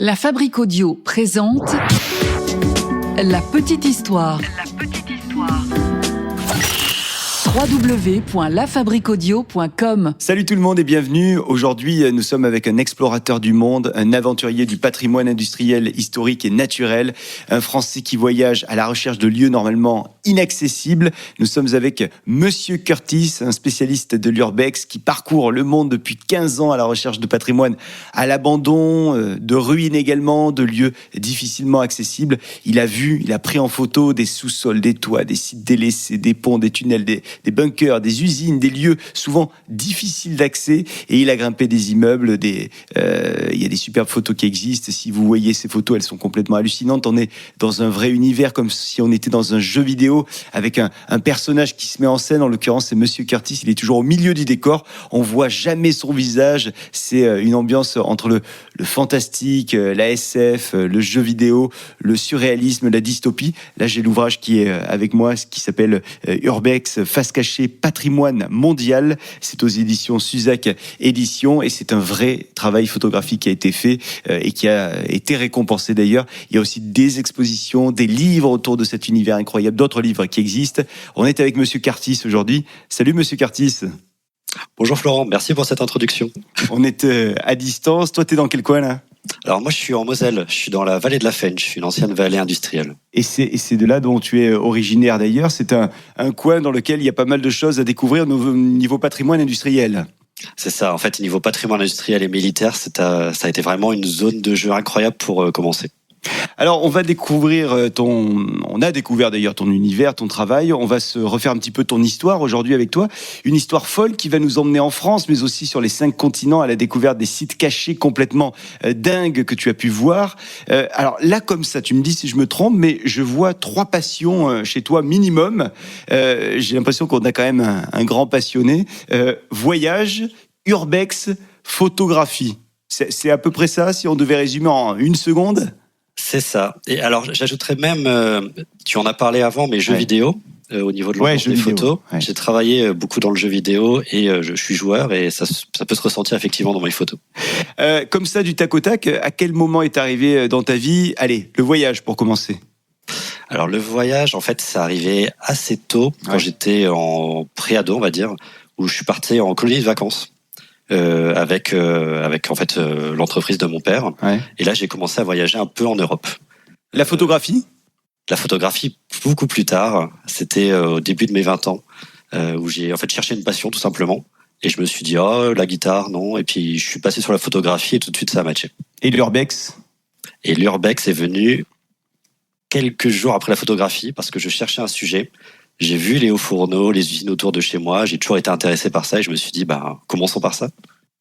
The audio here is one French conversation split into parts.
La Fabrique Audio présente La Petite Histoire. www.lafabriqueaudio.com. Salut tout le monde et bienvenue. Aujourd'hui, nous sommes avec un explorateur du monde, un aventurier du patrimoine industriel, historique et naturel, un Français qui voyage à la recherche de lieux normalement inaccessibles. Nous sommes avec Monsieur Curtis, un spécialiste de l'urbex qui parcourt le monde depuis 15 ans à la recherche de patrimoine à l'abandon, de ruines également, de lieux difficilement accessibles. Il a pris en photo des sous-sols, des toits, des sites délaissés, des ponts, des tunnels, des bunkers, des usines, des lieux souvent difficiles d'accès, et il a grimpé des immeubles. Il y a des superbes photos qui existent. Si vous voyez ces photos, elles sont complètement hallucinantes. On est dans un vrai univers, comme si on était dans un jeu vidéo avec un personnage qui se met en scène. En l'occurrence, c'est Monsieur Curtis. Il est toujours au milieu du décor. On voit jamais son visage. C'est une ambiance entre le fantastique, la SF, le jeu vidéo, le surréalisme, la dystopie. Là, j'ai l'ouvrage qui est avec moi, qui s'appelle Urbex, face cachée, patrimoine mondial. C'est aux éditions Suzac Éditions et c'est un vrai travail photographique qui a été fait et qui a été récompensé d'ailleurs. Il y a aussi des expositions, des livres autour de cet univers incroyable, d'autres livres qui existent. On est avec Monsieur Curtis aujourd'hui. Salut Monsieur Curtis. Bonjour Florent, merci pour cette introduction. On est à distance. Toi, t'es dans quel coin là ? Alors moi je suis en Moselle, je suis dans la vallée de la Fensch, une ancienne vallée industrielle. Et c'est de là dont tu es originaire d'ailleurs. C'est un coin dans lequel il y a pas mal de choses à découvrir au niveau patrimoine industriel. C'est ça, en fait niveau patrimoine industriel et militaire, ça a été vraiment une zone de jeu incroyable pour commencer. Alors, on a découvert d'ailleurs ton univers, ton travail. On va se refaire un petit peu ton histoire aujourd'hui avec toi. Une histoire folle qui va nous emmener en France, mais aussi sur les 5 continents à la découverte des sites cachés complètement dingues que tu as pu voir. Alors là, comme ça, tu me dis si je me trompe, mais je vois 3 passions chez toi minimum. J'ai l'impression qu'on a quand même un grand passionné. Voyage, urbex, photographie. C'est à peu près ça, si on devait résumer en une seconde ? C'est ça. Et alors, j'ajouterais même, tu en as parlé avant, mais jeux vidéo, au niveau de l'ambiance des photos. Ouais. J'ai travaillé beaucoup dans le jeu vidéo et je suis joueur et ça peut se ressentir effectivement dans mes photos. Comme ça, du tac au tac, à quel moment est arrivé dans ta vie, allez, le voyage pour commencer ? Alors, le voyage, en fait, ça arrivait assez tôt, quand j'étais en pré-ado, on va dire, où je suis parti en colonie de vacances. Avec en fait l'entreprise de mon père. Ouais. Et là, j'ai commencé à voyager un peu en Europe. La photographie ? La photographie, beaucoup plus tard. C'était au début de mes 20 ans, où j'ai en fait cherché une passion, tout simplement. Et je me suis dit, la guitare, non. Et puis, je suis passé sur la photographie et tout de suite, ça a matché. Et l'urbex ? Et l'urbex est venu quelques jours après la photographie, parce que je cherchais un sujet. J'ai vu les hauts fourneaux, les usines autour de chez moi. J'ai toujours été intéressé par ça et je me suis dit, commençons par ça.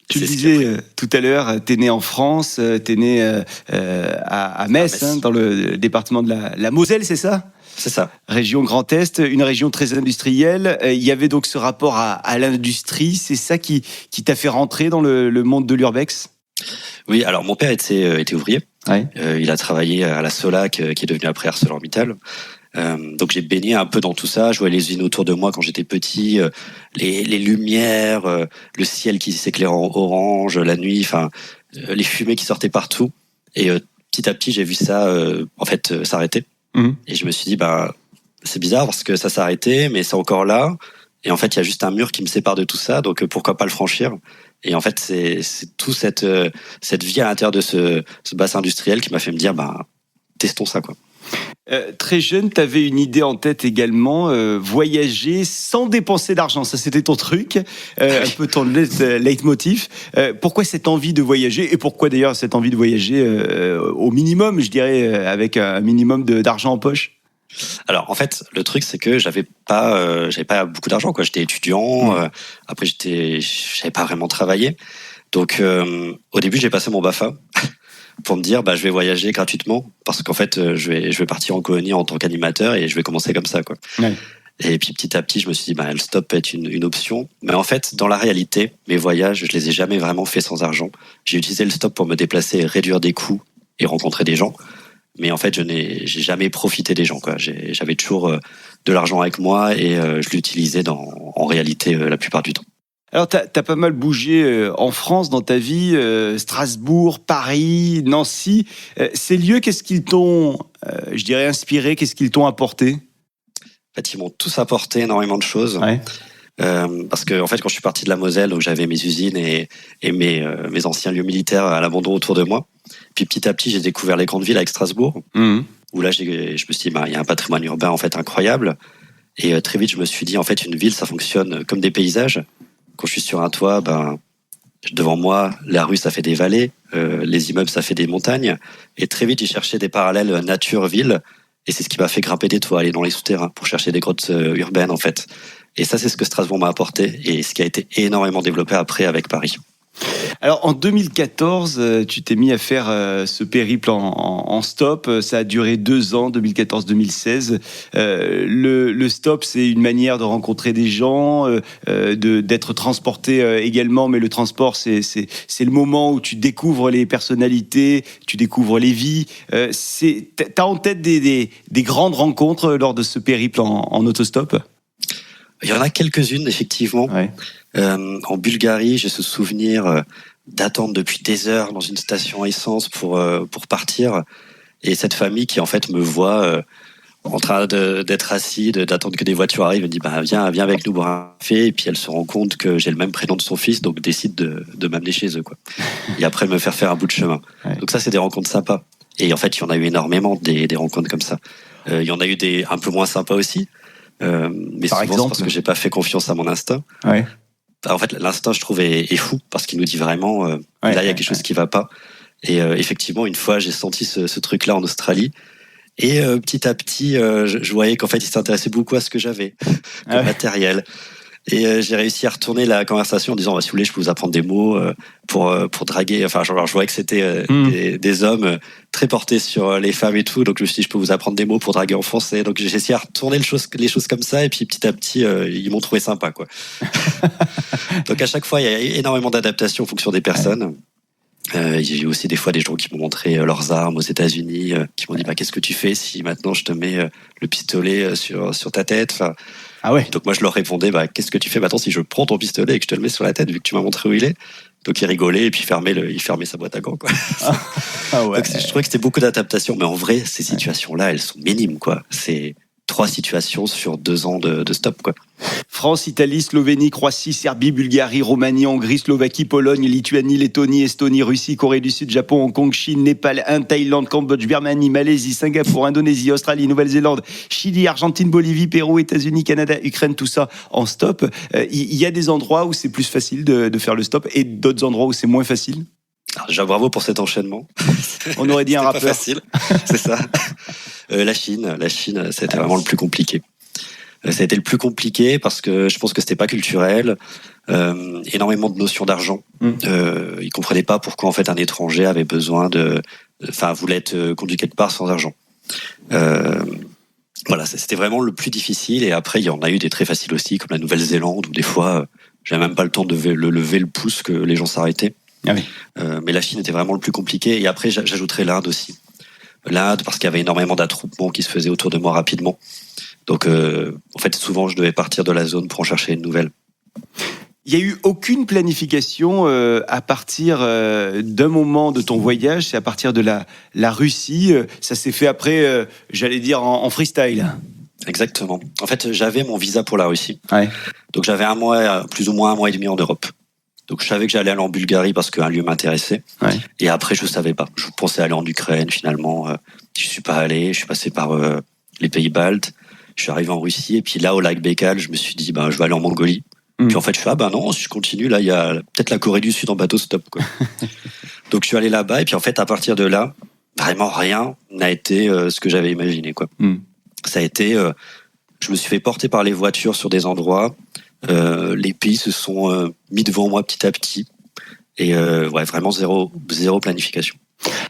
Tu le disais tout à l'heure, t'es né en France, t'es né à Metz, dans le département de la Moselle, c'est ça ? C'est ça. Région Grand Est, une région très industrielle. Il y avait donc ce rapport à l'industrie. C'est ça qui t'a fait rentrer dans le monde de l'urbex ? Oui, alors mon père était ouvrier. Ouais. Il a travaillé à la Solac, qui est devenue après ArcelorMittal. Donc j'ai baigné un peu dans tout ça, je voyais les usines autour de moi quand j'étais petit, les lumières, le ciel qui s'éclaire en orange, la nuit, les fumées qui sortaient partout. Et petit à petit, j'ai vu ça s'arrêter. Mmh. Et je me suis dit, c'est bizarre parce que ça s'est arrêté, mais c'est encore là. Et en fait, il y a juste un mur qui me sépare de tout ça, donc pourquoi pas le franchir ? Et en fait, c'est tout cette vie à l'intérieur de ce bassin industriel qui m'a fait me dire, testons ça, quoi. Très jeune, tu avais une idée en tête également, voyager sans dépenser d'argent. Ça, c'était ton truc, un peu ton leitmotiv. Pourquoi cette envie de voyager ? Et pourquoi d'ailleurs cette envie de voyager au minimum, je dirais, avec un minimum d'argent en poche ? Alors, en fait, le truc, c'est que j'avais pas beaucoup d'argent, quoi. J'étais étudiant. Après, j'avais pas vraiment travaillé. Donc, au début, j'ai passé mon BAFA. Pour me dire, je vais voyager gratuitement parce qu'en fait, je vais partir en colonie en tant qu'animateur et je vais commencer comme ça, quoi. Ouais. Et puis petit à petit, je me suis dit, le stop peut être une option. Mais en fait, dans la réalité, mes voyages, je les ai jamais vraiment faits sans argent. J'ai utilisé le stop pour me déplacer, réduire des coûts et rencontrer des gens. Mais en fait, j'ai jamais profité des gens, quoi. J'avais toujours de l'argent avec moi et je l'utilisais en réalité la plupart du temps. Alors, t'as pas mal bougé en France dans ta vie, Strasbourg, Paris, Nancy. Ces lieux, qu'est-ce qu'ils t'ont, je dirais, inspiré? Qu'est-ce qu'ils t'ont apporté? En fait, ils m'ont tous apporté énormément de choses. Ouais. Parce que, en fait, quand je suis parti de la Moselle, où j'avais mes usines et mes anciens lieux militaires à l'abandon autour de moi, puis petit à petit, j'ai découvert les grandes villes avec Strasbourg, où là, je me suis dit, il y a un patrimoine urbain en fait incroyable. Et très vite, je me suis dit, en fait, une ville, ça fonctionne comme des paysages. Quand je suis sur un toit, devant moi, la rue, ça fait des vallées, les immeubles, ça fait des montagnes. Et très vite, j'ai cherché des parallèles nature-ville. Et c'est ce qui m'a fait grimper des toits, aller dans les souterrains pour chercher des grottes urbaines, en fait. Et ça, c'est ce que Strasbourg m'a apporté et ce qui a été énormément développé après avec Paris. Alors, en 2014, tu t'es mis à faire ce périple en stop. Ça a duré 2 ans, 2014-2016. Le stop, c'est une manière de rencontrer des gens, d'être transporté également. Mais le transport, c'est le moment où tu découvres les personnalités, tu découvres les vies. T'as en tête des grandes rencontres lors de ce périple en autostop? Il y en a quelques-unes, effectivement. Ouais. En Bulgarie, j'ai ce souvenir d'attendre depuis des heures dans une station essence pour partir. Et cette famille qui, en fait, me voit en train d'être assis, d'attendre que des voitures arrivent, me dit viens avec nous boire un café. Et puis elle se rend compte que j'ai le même prénom de son fils, donc décide de m'amener chez eux, quoi. Et après me faire un bout de chemin. Ouais. Donc ça, c'est des rencontres sympas. Et en fait, il y en a eu énormément des rencontres comme ça. Il y en a eu des un peu moins sympas aussi. Mais Par souvent, exemple, c'est parce que j'ai pas fait confiance à mon instinct. Ouais. En fait, l'instinct, je trouve, est fou parce qu'il nous dit vraiment là, il y a quelque chose qui va pas. Et effectivement, une fois, j'ai senti ce truc-là en Australie. Et petit à petit, je voyais qu'en fait, il s'intéressait beaucoup à ce que j'avais comme matériel. Et j'ai réussi à retourner la conversation en disant si vous voulez, je peux vous apprendre des mots pour draguer. Enfin, genre, je voyais que c'était des hommes très portés sur les femmes et tout. Donc je me suis dit je peux vous apprendre des mots pour draguer en français. Donc j'ai essayé à retourner les choses comme ça. Et puis petit à petit, ils m'ont trouvé sympa, quoi. Donc à chaque fois, il y a énormément d'adaptations en fonction des personnes. J'ai eu aussi des fois des gens qui m'ont montré leurs armes aux États-Unis, qui m'ont dit qu'est-ce que tu fais si maintenant je te mets le pistolet sur ta tête. Enfin, Ah ouais. donc moi je leur répondais qu'est-ce que tu fais maintenant si je prends ton pistolet et que je te le mets sur la tête vu que tu m'as montré où il est. Donc il rigolait et puis il fermait sa boîte à gants, quoi. Ah ouais. Donc je trouvais que c'était beaucoup d'adaptation, mais en vrai ces situations-là elles sont minimes, quoi. C'est 3 situations sur 2 ans de stop, quoi. France, Italie, Slovénie, Croatie, Serbie, Bulgarie, Roumanie, Hongrie, Slovaquie, Pologne, Lituanie, Lettonie, Estonie, Russie, Corée du Sud, Japon, Hong Kong, Chine, Népal, Inde, Thaïlande, Cambodge, Birmanie, Malaisie, Singapour, Indonésie, Australie, Nouvelle-Zélande, Chili, Argentine, Bolivie, Pérou, États-Unis, Canada, Ukraine, tout ça en stop. Il y a des endroits où c'est plus facile de faire le stop et d'autres endroits où c'est moins facile. Alors déjà bravo pour cet enchaînement. On aurait dit un rappeur. Pas facile, c'est ça. La Chine, c'était vraiment le plus compliqué. Ça a été le plus compliqué parce que je pense que c'était pas culturel. Énormément de notions d'argent. Ils comprenaient pas pourquoi en fait un étranger avait besoin voulait être conduit quelque part sans argent. Voilà, c'était vraiment le plus difficile. Et après, il y en a eu des très faciles aussi, comme la Nouvelle-Zélande, où des fois, j'avais même pas le temps de lever le pouce que les gens s'arrêtaient. Ah oui. Mais la Chine était vraiment le plus compliqué. Et après, j'ajouterais l'Inde aussi. L'Inde, parce qu'il y avait énormément d'attroupements qui se faisaient autour de moi rapidement. Donc, en fait, souvent, je devais partir de la zone pour en chercher une nouvelle. Il n'y a eu aucune planification à partir d'un moment de ton voyage, c'est à partir de la Russie. Ça s'est fait après, j'allais dire, en freestyle. Exactement. En fait, j'avais mon visa pour la Russie. Ouais. Donc, j'avais plus ou moins un mois et demi en Europe. Donc, je savais que j'allais aller en Bulgarie parce qu'un lieu m'intéressait. Ouais. Et après, je ne savais pas. Je pensais aller en Ukraine, finalement. Je ne suis pas allé. Je suis passé par les pays baltes. Je suis arrivé en Russie. Et puis là, au lac Baïkal, je me suis dit, je vais aller en Mongolie. Puis en fait, je fais, non, si je continue, là, il y a peut-être la Corée du Sud en bateau stop, quoi. Donc, je suis allé là-bas. Et puis, en fait, à partir de là, vraiment rien n'a été ce que j'avais imaginé, quoi. Ça a été, je me suis fait porter par les voitures sur des endroits. Les pays se sont mis devant moi petit à petit. Et vraiment zéro planification.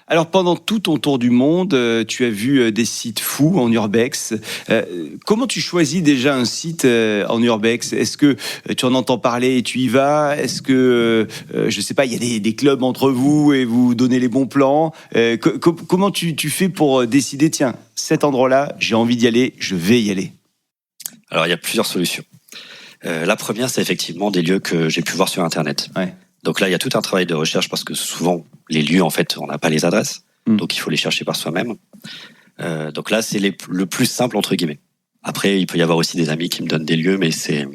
Alors, pendant tout ton tour du monde, tu as vu des sites fous en urbex. Comment tu choisis déjà un site en urbex ? Est-ce que tu en entends parler et tu y vas ? Est-ce que, je ne sais pas, il y a des clubs entre vous et vous donnez les bons plans ? Comment tu fais pour décider, tiens, cet endroit-là, j'ai envie d'y aller, je vais y aller ? Alors, il y a plusieurs solutions. La première, c'est effectivement des lieux que j'ai pu voir sur Internet. Ouais. Donc là, il y a tout un travail de recherche parce que souvent, les lieux, en fait, on n'a pas les adresses. Donc il faut les chercher par soi-même. Donc là, c'est le plus simple, entre guillemets. Après, il peut y avoir aussi des amis qui me donnent des lieux, mais c'est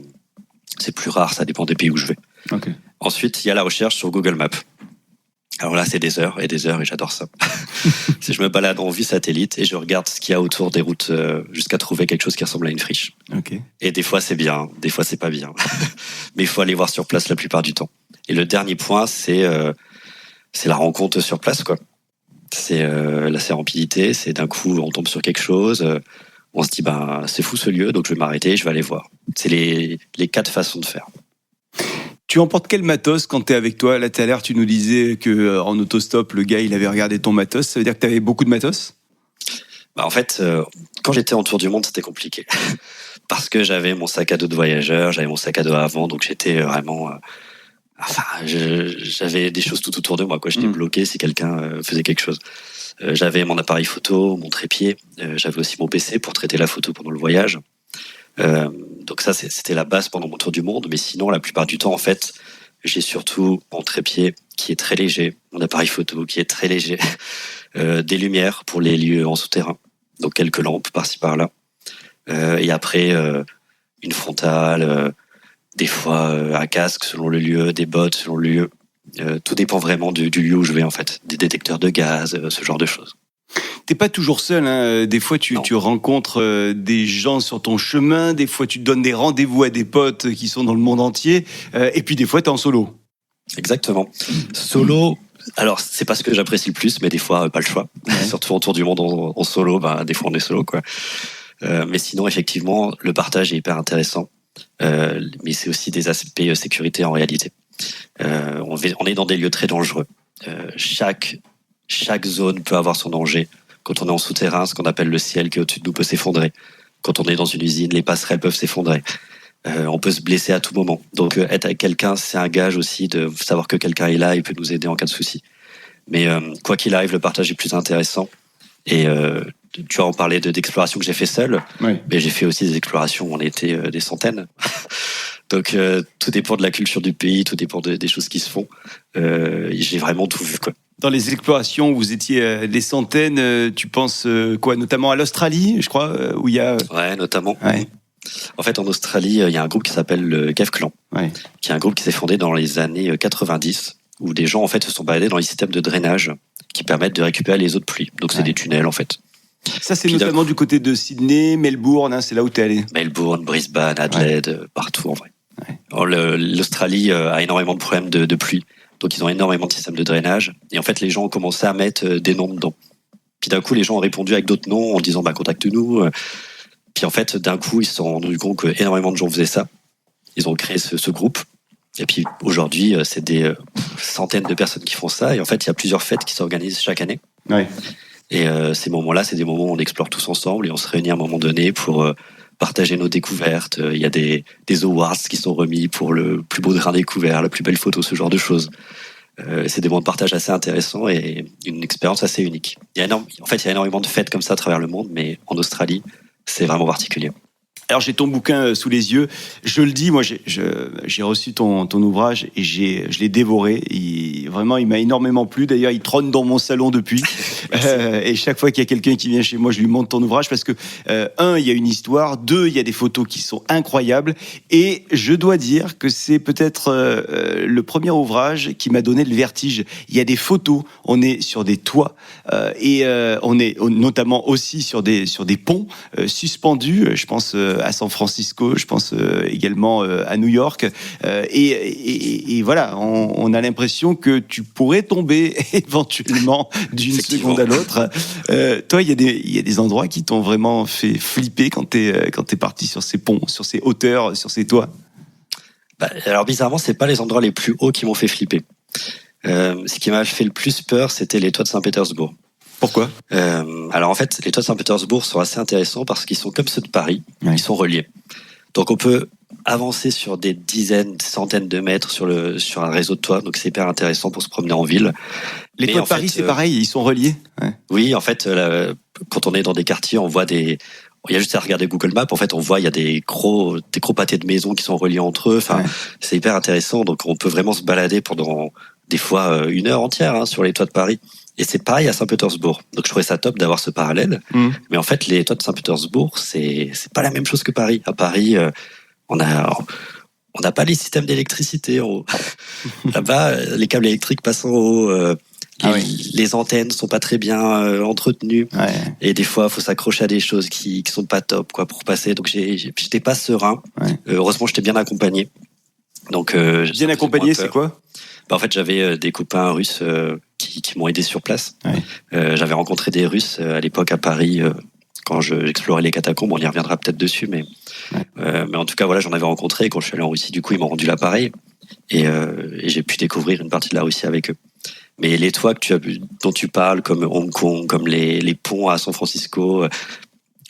plus rare, ça dépend des pays où je vais. Okay. Ensuite, il y a la recherche sur Google Maps. Alors là, c'est des heures et j'adore ça. Si je me balade en vue satellite et je regarde ce qu'il y a autour des routes jusqu'à trouver quelque chose qui ressemble à une friche. Okay. Et des fois, c'est bien, des fois, c'est pas bien. Mais il faut aller voir sur place la plupart du temps. Et le dernier point, c'est la rencontre sur place, quoi. C'est la sérendipité, c'est d'un coup, on tombe sur quelque chose, on se dit, c'est fou ce lieu, donc je vais m'arrêter, je vais aller voir. C'est les 4 façons de faire. Tu emportes quel matos quand tu es avec toi? Là, tout à l'heure, tu nous disais qu'en autostop, le gars, il avait regardé ton matos. Ça veut dire que tu avais beaucoup de matos? En fait, quand j'étais en tour du monde, c'était compliqué. Parce que j'avais mon sac à dos de voyageur, j'avais mon sac à dos avant, donc j'étais vraiment... j'avais des choses tout autour de moi, quoi. J'étais bloqué si quelqu'un faisait quelque chose. J'avais mon appareil photo, mon trépied. J'avais aussi mon PC pour traiter la photo pendant le voyage. Donc ça, c'était la base pendant mon tour du monde. Mais sinon, la plupart du temps, en fait, j'ai surtout mon trépied qui est très léger, mon appareil photo qui est très léger, des lumières pour les lieux en souterrain, donc quelques lampes par-ci par-là. Et après, une frontale, des fois un casque selon le lieu, des bottes selon le lieu. Tout dépend vraiment du lieu où je vais, en fait. Des détecteurs de gaz, ce genre de choses. T'es pas toujours seul, hein. Des fois, tu rencontres des gens sur ton chemin. Des fois, tu donnes des rendez-vous à des potes qui sont dans le monde entier. Et puis, des fois, t'es en solo. Exactement. Solo, alors, c'est pas ce que j'apprécie le plus, mais des fois, pas le choix. Ouais. Surtout en tour du monde en solo, des fois, on est solo, quoi. Mais sinon, effectivement, le partage est hyper intéressant. Mais c'est aussi des aspects sécurité en réalité. On est dans des lieux très dangereux. Chaque zone peut avoir son danger. Quand on est en souterrain, ce qu'on appelle le ciel qui est au-dessus de nous peut s'effondrer. Quand on est dans une usine, les passerelles peuvent s'effondrer. On peut se blesser à tout moment. Donc être avec quelqu'un, c'est un gage aussi de savoir que quelqu'un est là et peut nous aider en cas de souci. Mais quoi qu'il arrive, le partage est plus intéressant. Et tu as en parlé d'explorations que j'ai fait seul, oui. Mais j'ai fait aussi des explorations où on était des centaines. Donc tout dépend de la culture du pays, tout dépend des choses qui se font. J'ai vraiment tout vu, quoi. Dans les explorations, vous étiez des centaines, tu penses quoi, notamment à l'Australie, je crois, où il y a... Ouais, notamment. Ouais. En fait, en Australie, il y a un groupe qui s'appelle le Cave Clan, ouais. Qui est un groupe qui s'est fondé dans les années 90, où des gens en fait se sont baladés dans les systèmes de drainage qui permettent de récupérer les eaux de pluie. Donc c'est des tunnels en fait. Ça c'est notamment du côté de Sydney, Melbourne, hein, c'est là où t'es allé. Melbourne, Brisbane, Adelaide, partout en vrai. Ouais. Alors, l'Australie a énormément de problèmes de pluie. Donc ils ont énormément de systèmes de drainage. Et en fait, les gens ont commencé à mettre des noms dedans. Puis d'un coup, les gens ont répondu avec d'autres noms en disant contacte-nous. Puis en fait, d'un coup, ils se sont rendus compte qu'énormément de gens faisaient ça. Ils ont créé ce groupe. Et puis aujourd'hui, c'est des centaines de personnes qui font ça. Et en fait, il y a plusieurs fêtes qui s'organisent chaque année. Ouais. Et ces moments-là, c'est des moments où on explore tous ensemble et on se réunit à un moment donné pour partager nos découvertes. Il y a des awards qui sont remis pour le plus beau drain découvert, la plus belle photo, ce genre de choses. C'est des moments de partage assez intéressants et une expérience assez unique. Il y a énormément de fêtes comme ça à travers le monde, mais en Australie, c'est vraiment particulier. Alors j'ai ton bouquin sous les yeux. Je le dis, moi j'ai reçu ton ouvrage et je l'ai dévoré. Vraiment, il m'a énormément plu. D'ailleurs, il trône dans mon salon depuis. Et chaque fois qu'il y a quelqu'un qui vient chez moi, je lui montre ton ouvrage parce que un, il y a une histoire. Deux, il y a des photos qui sont incroyables. Et je dois dire que c'est peut-être le premier ouvrage qui m'a donné le vertige. Il y a des photos. On est sur des toits et on est notamment aussi sur des ponts suspendus. Je pense à San Francisco, je pense également à New York. Et voilà, on a l'impression que tu pourrais tomber éventuellement d'une seconde à l'autre. Toi, il y a des endroits qui t'ont vraiment fait flipper quand t'es parti sur ces ponts, sur ces hauteurs, sur ces toits. Alors bizarrement, c'est pas les endroits les plus hauts qui m'ont fait flipper. Ce qui m'a fait le plus peur, c'était les toits de Saint-Pétersbourg. Pourquoi ? Alors en fait, les toits de Saint-Pétersbourg sont assez intéressants parce qu'ils sont comme ceux de Paris, Ils sont reliés. Donc on peut avancer sur des dizaines, centaines de mètres sur un réseau de toits, donc c'est hyper intéressant pour se promener en ville. Les toits de Paris, c'est pareil, ils sont reliés. Ouais. Oui, en fait, quand on est dans des quartiers, on voit il y a juste à regarder Google Maps. En fait, on voit, il y a des gros pâtés de maisons qui sont reliés entre eux. Enfin, c'est hyper intéressant. Donc, on peut vraiment se balader pendant des fois 1 heure entière sur les toits de Paris. Et c'est pareil à Saint-Pétersbourg. Donc, je trouvais ça top d'avoir ce parallèle. Mais en fait, les toits de Saint-Pétersbourg, c'est pas la même chose que Paris. À Paris, on n'a pas les systèmes d'électricité en haut. Là-bas, les câbles électriques passent en haut. Les antennes sont pas très bien entretenues. Et des fois, il faut s'accrocher à des choses qui sont pas top, quoi, pour passer. Donc, j'étais pas serein. Heureusement, j'étais bien accompagné. Donc, bien accompagné, c'est quoi? En fait, j'avais des copains russes qui m'ont aidé sur place. J'avais rencontré des Russes à l'époque à Paris quand j'explorais les catacombes. On y reviendra peut-être dessus, mais en tout cas, voilà, j'en avais rencontré. Et quand je suis allé en Russie, du coup, ils m'ont rendu l'appareil et j'ai pu découvrir une partie de la Russie avec eux. Mais les toits dont tu parles, comme Hong Kong, comme les ponts à San Francisco,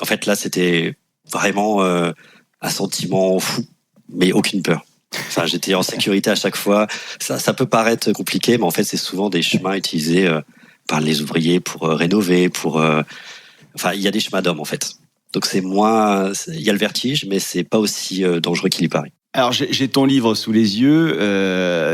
en fait, là, c'était vraiment un sentiment fou, mais aucune peur. Enfin, j'étais en sécurité à chaque fois. Ça peut paraître compliqué, mais en fait, c'est souvent des chemins utilisés par les ouvriers pour rénover, Enfin, il y a des chemins d'hommes, en fait. Donc, c'est moins... Il y a le vertige, mais c'est pas aussi dangereux qu'il y paraît. Alors, j'ai ton livre sous les yeux.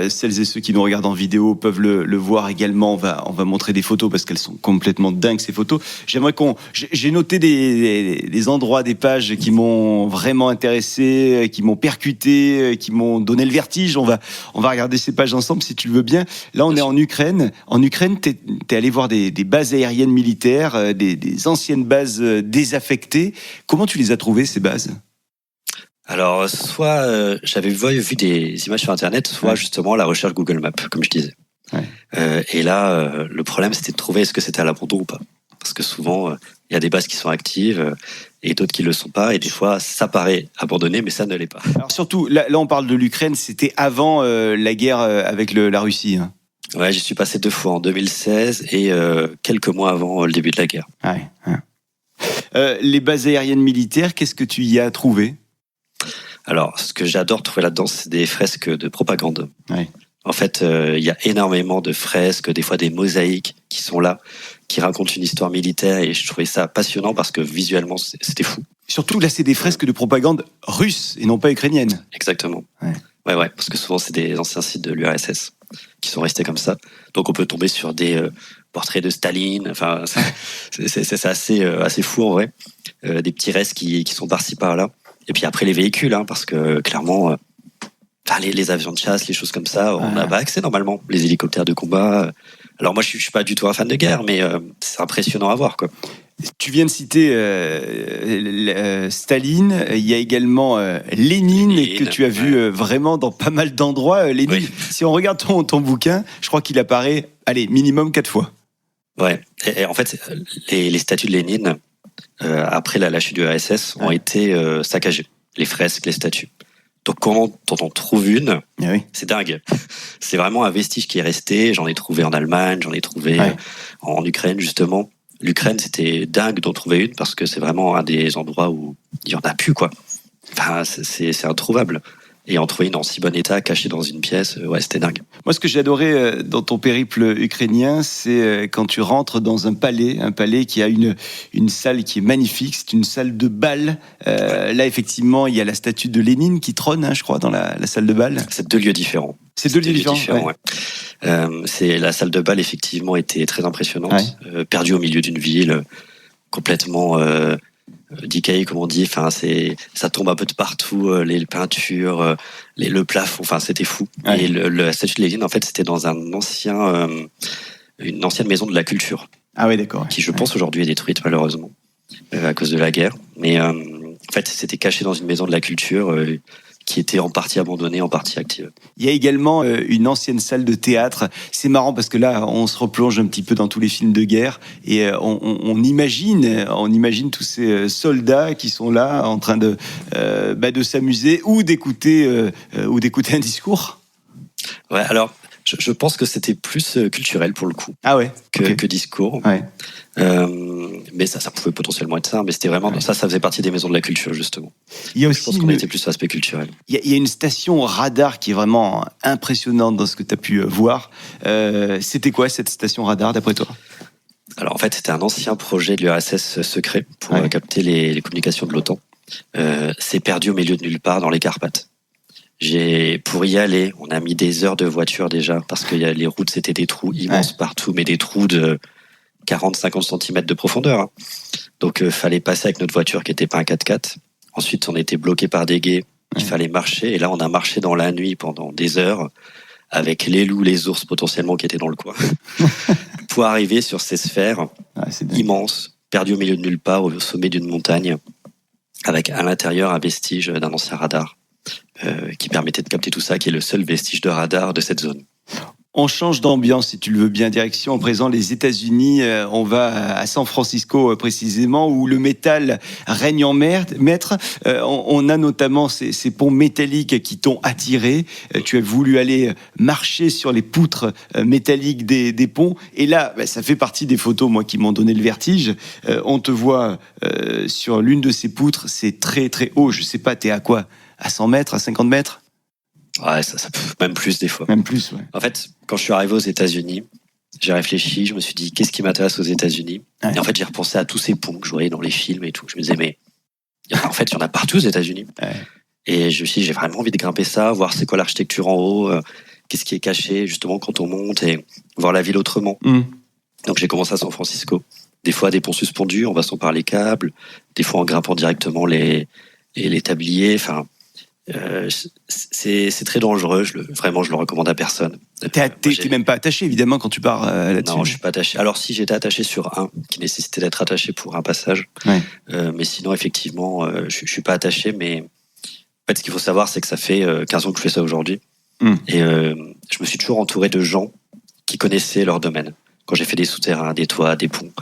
Celles et ceux qui nous regardent en vidéo peuvent le voir également. On va montrer des photos parce qu'elles sont complètement dingues, ces photos. J'ai noté des endroits, des pages qui m'ont vraiment intéressé, qui m'ont percuté, qui m'ont donné le vertige. On va regarder ces pages ensemble, si tu le veux bien. Là, on est en Ukraine. En Ukraine, t'es allé voir des bases aériennes militaires, des anciennes bases désaffectées. Comment tu les as trouvées, ces bases ? Alors, soit j'avais vu des images sur Internet, soit justement la recherche Google Maps, comme je disais. Et là, le problème, c'était de trouver est-ce que c'était à l'abandon ou pas. Parce que souvent, il y a des bases qui sont actives et d'autres qui ne le sont pas. Et des fois, ça paraît abandonné, mais ça ne l'est pas. Alors surtout, là on parle de l'Ukraine, c'était avant la guerre avec la Russie. Hein. Ouais, j'y suis passé 2 fois, en 2016 et quelques mois avant le début de la guerre. Les bases aériennes militaires, qu'est-ce que tu y as trouvé ? Alors, ce que j'adore trouver là-dedans, c'est des fresques de propagande. En fait, il y a énormément de fresques, des fois des mosaïques qui sont là, qui racontent une histoire militaire, et je trouvais ça passionnant parce que visuellement, c'était fou. Surtout, là, c'est des fresques de propagande russes et non pas ukrainiennes. Exactement. Ouais, parce que souvent, c'est des anciens sites de l'URSS qui sont restés comme ça. Donc, on peut tomber sur des portraits de Staline. Enfin, c'est assez fou, en vrai. Des petits restes qui sont par-ci, par-là. Et puis après les véhicules, parce que clairement, les avions de chasse, les choses comme ça, on n'a pas accès normalement. Les hélicoptères de combat. Alors moi, je suis pas du tout un fan de guerre, mais c'est impressionnant à voir, quoi. Tu viens de citer Staline. Il y a également Lénine que tu as vu vraiment dans pas mal d'endroits. Lénine, si on regarde ton bouquin, je crois qu'il apparaît, minimum 4 fois. Ouais. Et en fait, les statues de Lénine. Après la chute du RSS, ont été saccagées. Les fresques, les statues. Donc quand on trouve une, c'est dingue. C'est vraiment un vestige qui est resté. J'en ai trouvé en Allemagne, j'en ai trouvé en Ukraine, justement. L'Ukraine, c'était dingue d'en trouver une parce que c'est vraiment un des endroits où il n'y en a plus, quoi. Enfin, c'est introuvable. Et en trouver une en si bon état, cachée dans une pièce, c'était dingue. Moi, ce que j'ai adoré dans ton périple ukrainien, c'est quand tu rentres dans un palais qui a une salle qui est magnifique, c'est une salle de bal. Là, effectivement, il y a la statue de Lénine qui trône, je crois, dans la salle de bal. C'est 2 lieux différents. C'est 2 lieux différents, c'est la salle de bal, effectivement, était très impressionnante, perdue au milieu d'une ville, complètement... decay, comme on dit, enfin ça tombe un peu de partout, les peintures, le plafond, enfin c'était fou. Et la statue de Lénine, en fait, c'était dans une ancienne maison de la culture. Ah oui, d'accord. Qui, je pense, aujourd'hui est détruite malheureusement à cause de la guerre. Mais en fait, c'était caché dans une maison de la culture qui était en partie abandonnée, en partie active. Il y a également une ancienne salle de théâtre. C'est marrant parce que là, on se replonge un petit peu dans tous les films de guerre et on imagine tous ces soldats qui sont là en train de s'amuser ou d'écouter un discours. Ouais, alors je pense que c'était plus culturel pour le coup que discours. Mais ça pouvait potentiellement être ça, mais c'était vraiment ça faisait partie des maisons de la culture, justement. Il y a aussi je pense qu'on était plus sur l'aspect culturel. Il y a une station radar qui est vraiment impressionnante dans ce que tu as pu voir. C'était quoi cette station radar d'après toi ? Alors en fait, c'était un ancien projet de l'URSS secret pour capter les communications de l'OTAN. C'est perdu au milieu de nulle part dans les Carpates. Pour y aller, on a mis des heures de voiture déjà, parce que les routes, c'était des trous immenses partout, mais des trous de 40-50 cm de profondeur. Hein. Donc, fallait passer avec notre voiture qui n'était pas un 4x4. Ensuite, on était bloqué par des guets. Il fallait marcher. Et là, on a marché dans la nuit pendant des heures avec les loups, les ours potentiellement qui étaient dans le coin pour arriver sur ces sphères immenses, perdues au milieu de nulle part, au sommet d'une montagne, avec à l'intérieur un vestige d'un ancien radar qui permettait de capter tout ça, qui est le seul vestige de radar de cette zone. On change d'ambiance, si tu le veux bien, direction. En présent, les États-Unis, on va à San Francisco précisément, où le métal règne en maître. On a notamment ces ponts métalliques qui t'ont attiré. Tu as voulu aller marcher sur les poutres métalliques des ponts. Et là, ça fait partie des photos, moi, qui m'ont donné le vertige. On te voit sur l'une de ces poutres, c'est très, très haut. Je sais pas, t'es à quoi ? À 100 mètres, à 50 mètres ? Ouais, ça même plus des fois. Même plus, ouais. En fait, quand je suis arrivé aux États-Unis, j'ai réfléchi, je me suis dit, qu'est-ce qui m'intéresse aux États-Unis ? Et en fait, j'ai repensé à tous ces ponts que je voyais dans les films et tout. Je me disais, mais en fait, il y en a partout aux États-Unis. Et je me suis dit, j'ai vraiment envie de grimper ça, voir c'est quoi l'architecture en haut, qu'est-ce qui est caché justement quand on monte et voir la ville autrement. Donc j'ai commencé à San Francisco. Des fois, des ponts suspendus en passant par les câbles, des fois en grimpant directement les tabliers. Enfin, c'est très dangereux. Vraiment, je le recommande à personne. T'es même pas attaché, évidemment, quand tu pars là-dessus. Non, je suis pas attaché. Alors, si j'étais attaché sur un qui nécessitait d'être attaché pour un passage, mais sinon, effectivement, je suis pas attaché. Mais en fait, ce qu'il faut savoir, c'est que ça fait 15 ans que je fais ça aujourd'hui, et je me suis toujours entouré de gens qui connaissaient leur domaine. Quand j'ai fait des souterrains, des toits, des ponts,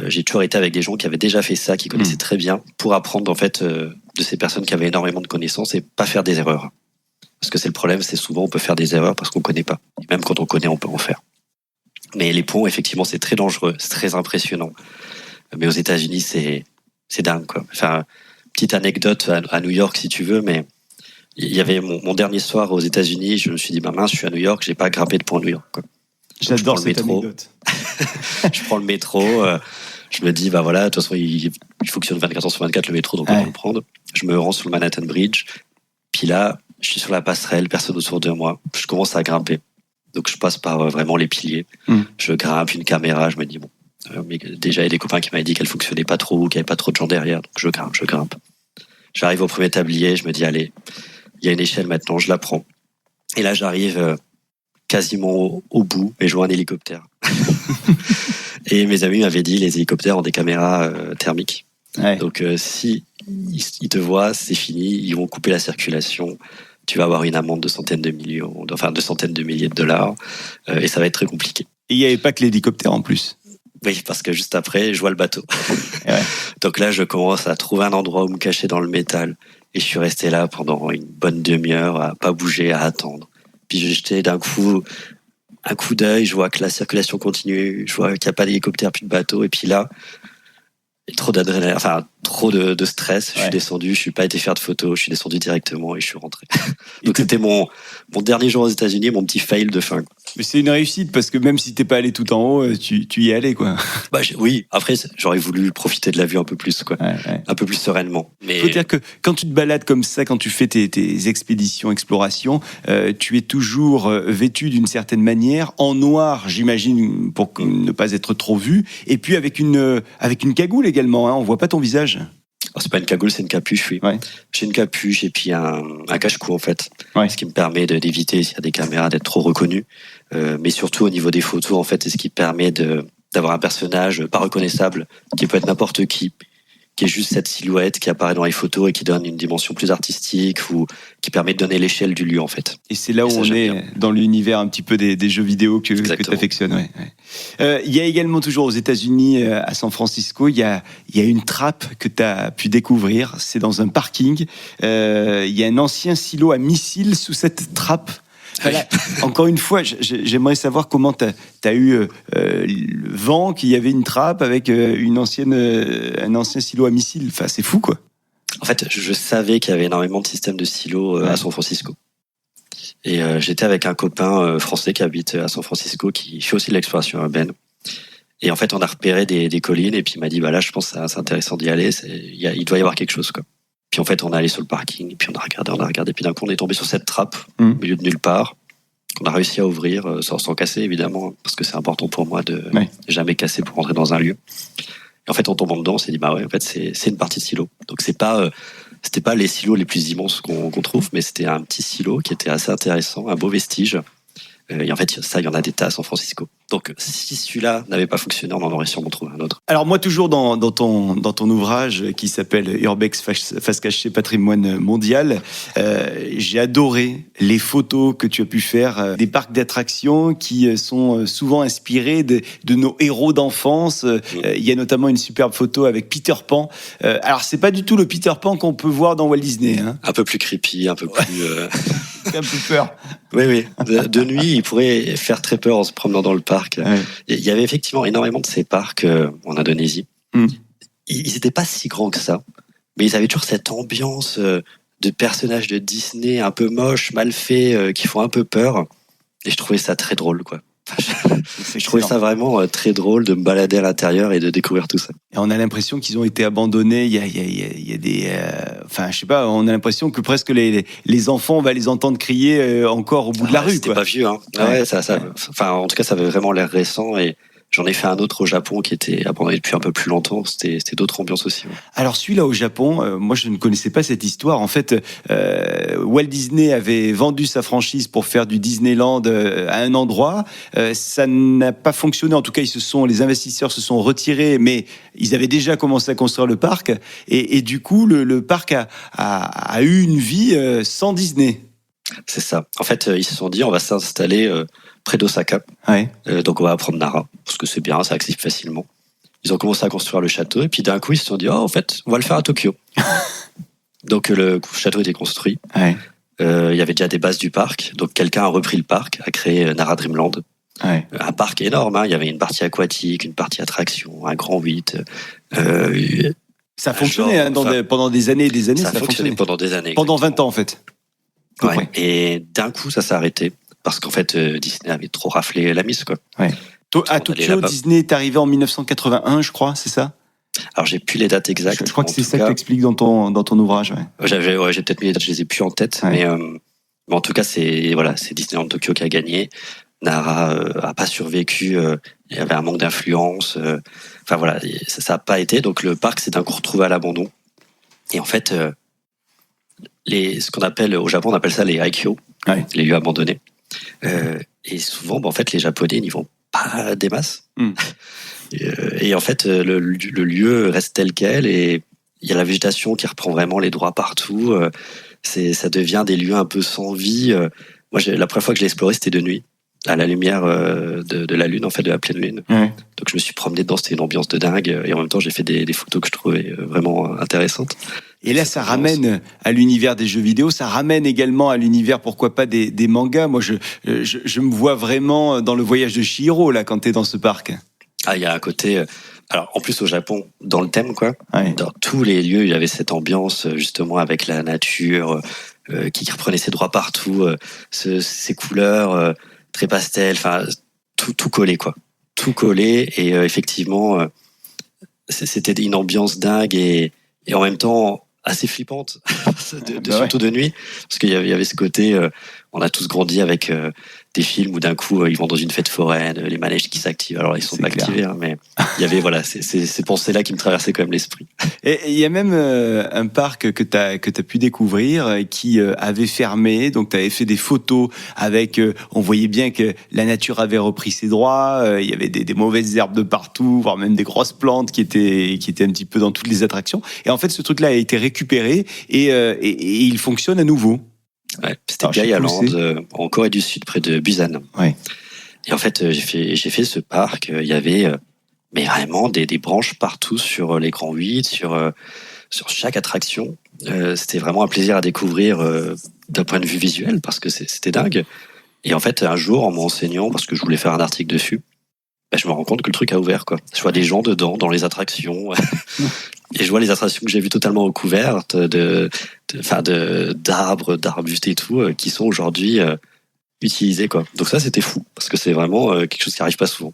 j'ai toujours été avec des gens qui avaient déjà fait ça, qui connaissaient très bien, pour apprendre en fait de ces personnes qui avaient énormément de connaissances et pas faire des erreurs. Parce que c'est le problème, c'est souvent on peut faire des erreurs parce qu'on connaît pas. Et même quand on connaît, on peut en faire. Mais les ponts, effectivement, c'est très dangereux, c'est très impressionnant. Mais aux États-Unis, c'est dingue, quoi. Enfin, petite anecdote à New York, si tu veux, mais il y avait mon dernier soir aux États-Unis, je me suis dit, mince, je suis à New York, j'ai pas grimpé de pont à New York, quoi. J'adore cette anecdote. Je prends le métro, je me dis, bah voilà, de toute façon, il fonctionne 24 heures sur 24 le métro, donc on va le prendre. Je me rends sur le Manhattan Bridge, puis là, je suis sur la passerelle, personne autour de moi, je commence à grimper. Donc je passe par vraiment les piliers, je grimpe une caméra, je me dis, bon, mais déjà il y a des copains qui m'avaient dit qu'elle fonctionnait pas trop, qu'il n'y avait pas trop de gens derrière, donc je grimpe. J'arrive au premier tablier, je me dis, allez, il y a une échelle maintenant, je la prends. Et là, j'arrive quasiment au bout, et je vois un hélicoptère. Et mes amis m'avaient dit, les hélicoptères ont des caméras thermiques. Donc si ils te voient, c'est fini, ils vont couper la circulation, tu vas avoir une amende de centaines de milliers de dollars, et ça va être très compliqué. Et il n'y avait pas que l'hélicoptère en plus. Oui, parce que juste après, je vois le bateau. Donc là, je commence à trouver un endroit où me cacher dans le métal, et je suis resté là pendant une bonne demi-heure à pas bouger, à attendre. Puis j'ai jeté d'un coup un coup d'œil, je vois que la circulation continue, je vois qu'il n'y a pas d'hélicoptère, plus de bateau, et puis là, trop d'adrénaline, enfin trop de stress. Je suis descendu, je suis pas été faire de photos, je suis descendu directement et je suis rentré. Donc c'était mon dernier jour aux États-Unis, mon petit fail de fin. Mais c'est une réussite parce que même si t'es pas allé tout en haut, tu y es allé, quoi. Bah oui, après j'aurais voulu profiter de la vue un peu plus, quoi, un peu plus sereinement. Mais faut dire que quand tu te balades comme ça, quand tu fais tes expéditions, explorations, tu es toujours vêtu d'une certaine manière, en noir, j'imagine, pour ne pas être trop vu, et puis avec une cagoule également. Hein, on voit pas ton visage. Oh, c'est pas une cagoule, c'est une capuche, oui. J'ai une capuche et puis un cache-cou, en fait. Ce qui me permet d'éviter, s'il y a des caméras, d'être trop reconnu. Mais surtout, au niveau des photos, en fait, c'est ce qui permet d'avoir un personnage pas reconnaissable, qui peut être n'importe qui est juste cette silhouette qui apparaît dans les photos et qui donne une dimension plus artistique ou qui permet de donner l'échelle du lieu, en fait. Et c'est là où on est dans l'univers un petit peu des jeux vidéo que tu affectionnes. Il y a également toujours aux États-Unis, à San Francisco, il y a une trappe que tu as pu découvrir. C'est dans un parking. Il y a un ancien silo à missiles sous cette trappe. Voilà. Encore une fois, j'aimerais savoir comment tu as eu le vent qu'il y avait une trappe avec un ancien silo à missiles. Enfin, c'est fou, quoi. En fait, je savais qu'il y avait énormément de systèmes de silos à San Francisco. Et j'étais avec un copain français qui habite à San Francisco, qui fait aussi de l'exploration urbaine. Et en fait, on a repéré des collines et puis il m'a dit, bah là, je pense que c'est intéressant d'y aller. Il doit y avoir quelque chose, quoi. Puis en fait, on est allé sur le parking et puis on a regardé. Puis d'un coup, on est tombé sur cette trappe au milieu de nulle part qu'on a réussi à ouvrir sans casser, évidemment, parce que c'est important pour moi de jamais casser pour rentrer dans un lieu. Et en fait, en tombant dedans, on s'est dit, bah ouais, en fait, c'est une partie de silo. Donc c'était pas les silos les plus immenses qu'on trouve, mais c'était un petit silo qui était assez intéressant, un beau vestige. Et en fait, ça, il y en a des tas à San Francisco. Donc, si celui-là n'avait pas fonctionné, on en aurait sûrement trouvé un autre. Alors moi, toujours dans ton ouvrage qui s'appelle Urbex face cachée patrimoine mondial, j'ai adoré les photos que tu as pu faire des parcs d'attractions qui sont souvent inspirés de nos héros d'enfance. Il y a notamment une superbe photo avec Peter Pan. Alors, c'est pas du tout le Peter Pan qu'on peut voir dans Walt Disney. Hein. Un peu plus creepy, un peu plus... un peu peur. Oui. De nuit, il pourrait faire très peur en se promenant dans le parc. Ouais. Il y avait effectivement énormément de ces parcs en Indonésie. Ils n'étaient pas si grands que ça, mais ils avaient toujours cette ambiance de personnages de Disney un peu moches, mal faits, qui font un peu peur. Et je trouvais ça très drôle, quoi. Je trouvais ça vraiment très drôle de me balader à l'intérieur et de découvrir tout ça. Et on a l'impression qu'ils ont été abandonnés. Il y a des, enfin, je sais pas. On a l'impression que presque les enfants, on va les entendre crier encore au bout de la rue. C'était pas vieux, hein. Enfin, en tout cas, ça avait vraiment l'air récent et. J'en ai fait un autre au Japon qui était abandonné depuis un peu plus longtemps. C'était d'autres ambiances aussi. Ouais. Alors celui-là au Japon, moi je ne connaissais pas cette histoire. En fait, Walt Disney avait vendu sa franchise pour faire du Disneyland à un endroit. Ça n'a pas fonctionné. En tout cas, les investisseurs se sont retirés, mais ils avaient déjà commencé à construire le parc. Et du coup, le parc a eu une vie sans Disney. C'est ça. En fait, ils se sont dit, on va s'installer près d'Osaka. Ouais. Donc on va apprendre Nara, parce que c'est bien, c'est accessible facilement. Ils ont commencé à construire le château, et puis d'un coup, ils se sont dit, en fait, on va le faire à Tokyo. Donc le château était construit. Ouais. Il y avait déjà des bases du parc, donc quelqu'un a repris le parc, a créé Nara Dreamland. Ouais. Un parc énorme, hein. Il y avait une partie aquatique, une partie attraction, un grand 8. Ça a fonctionné pendant des années et des années. Ça a fonctionné pendant des années. Pendant 20 ans, en fait. Ouais. Et d'un coup, ça s'est arrêté. Parce qu'en fait, Disney avait trop raflé la mise, quoi. Ouais. À Tokyo, Disney est arrivé en 1981, je crois, c'est ça ? Alors, j'ai plus les dates exactes. Je crois que c'est ça que tu expliques dans ton ouvrage. Ouais. J'ai peut-être mis les dates, je les ai plus en tête. Ouais. Mais en tout cas, c'est Disneyland Tokyo qui a gagné. Nara a pas survécu. Il y avait un manque d'influence. Enfin, voilà, ça a pas été. Donc, le parc s'est d'un coup retrouvé à l'abandon. Et en fait, ce qu'on appelle, au Japon, on appelle ça les haikyo, les lieux abandonnés. Et souvent, en fait, les Japonais n'y vont pas des masses. Et en fait, le lieu reste tel quel et il y a la végétation qui reprend vraiment les droits partout. Ça devient des lieux un peu sans vie. Moi, la première fois que je l'ai exploré, c'était de nuit, à la lumière de la lune, en fait, de la pleine lune. Ouais. Donc, je me suis promené dedans, c'était une ambiance de dingue. Et en même temps, j'ai fait des photos que je trouvais vraiment intéressantes. Et là, ça ramène à l'univers des jeux vidéo, ça ramène également à l'univers, pourquoi pas, des mangas. Moi, je me vois vraiment dans le voyage de Chihiro, là, quand t'es dans ce parc. Ah, il y a un côté... Alors, en plus, au Japon, dans le thème, quoi, dans tous les lieux, il y avait cette ambiance, justement, avec la nature, qui reprenait ses droits partout, ses couleurs très pastel, enfin, tout collé, quoi. Tout collé, et effectivement, c'était une ambiance dingue, et en même temps... assez flippante, surtout de nuit, parce qu'il y avait ce côté, on a tous grandi avec des films où d'un coup ils vont dans une fête foraine, les manèges qui s'activent. Alors ils sont pas activés, hein, mais il y avait ces pensées-là qui me traversaient quand même l'esprit. Et il y a même un parc que t'as pu découvrir qui avait fermé, donc t'avais fait des photos avec, on voyait bien que la nature avait repris ses droits, il y avait des mauvaises herbes de partout, voire même des grosses plantes qui étaient un petit peu dans toutes les attractions. Et en fait, ce truc-là a été récupéré et il fonctionne à nouveau. Ouais, c'était Gaialand, en Corée du Sud, près de Busan. Ouais. Et en fait, j'ai fait ce parc. Il y avait mais vraiment des branches partout sur les grands 8, sur chaque attraction. C'était vraiment un plaisir à découvrir d'un point de vue visuel, parce que c'était dingue. Et en fait, un jour, en m'enseignant, parce que je voulais faire un article dessus, je me rends compte que le truc a ouvert, quoi. Je vois des gens dedans, dans les attractions. Et je vois les attractions que j'ai vues totalement recouvertes d'arbres, d'arbustes et tout, qui sont aujourd'hui utilisés, quoi. Donc ça, c'était fou, parce que c'est vraiment quelque chose qui arrive pas souvent.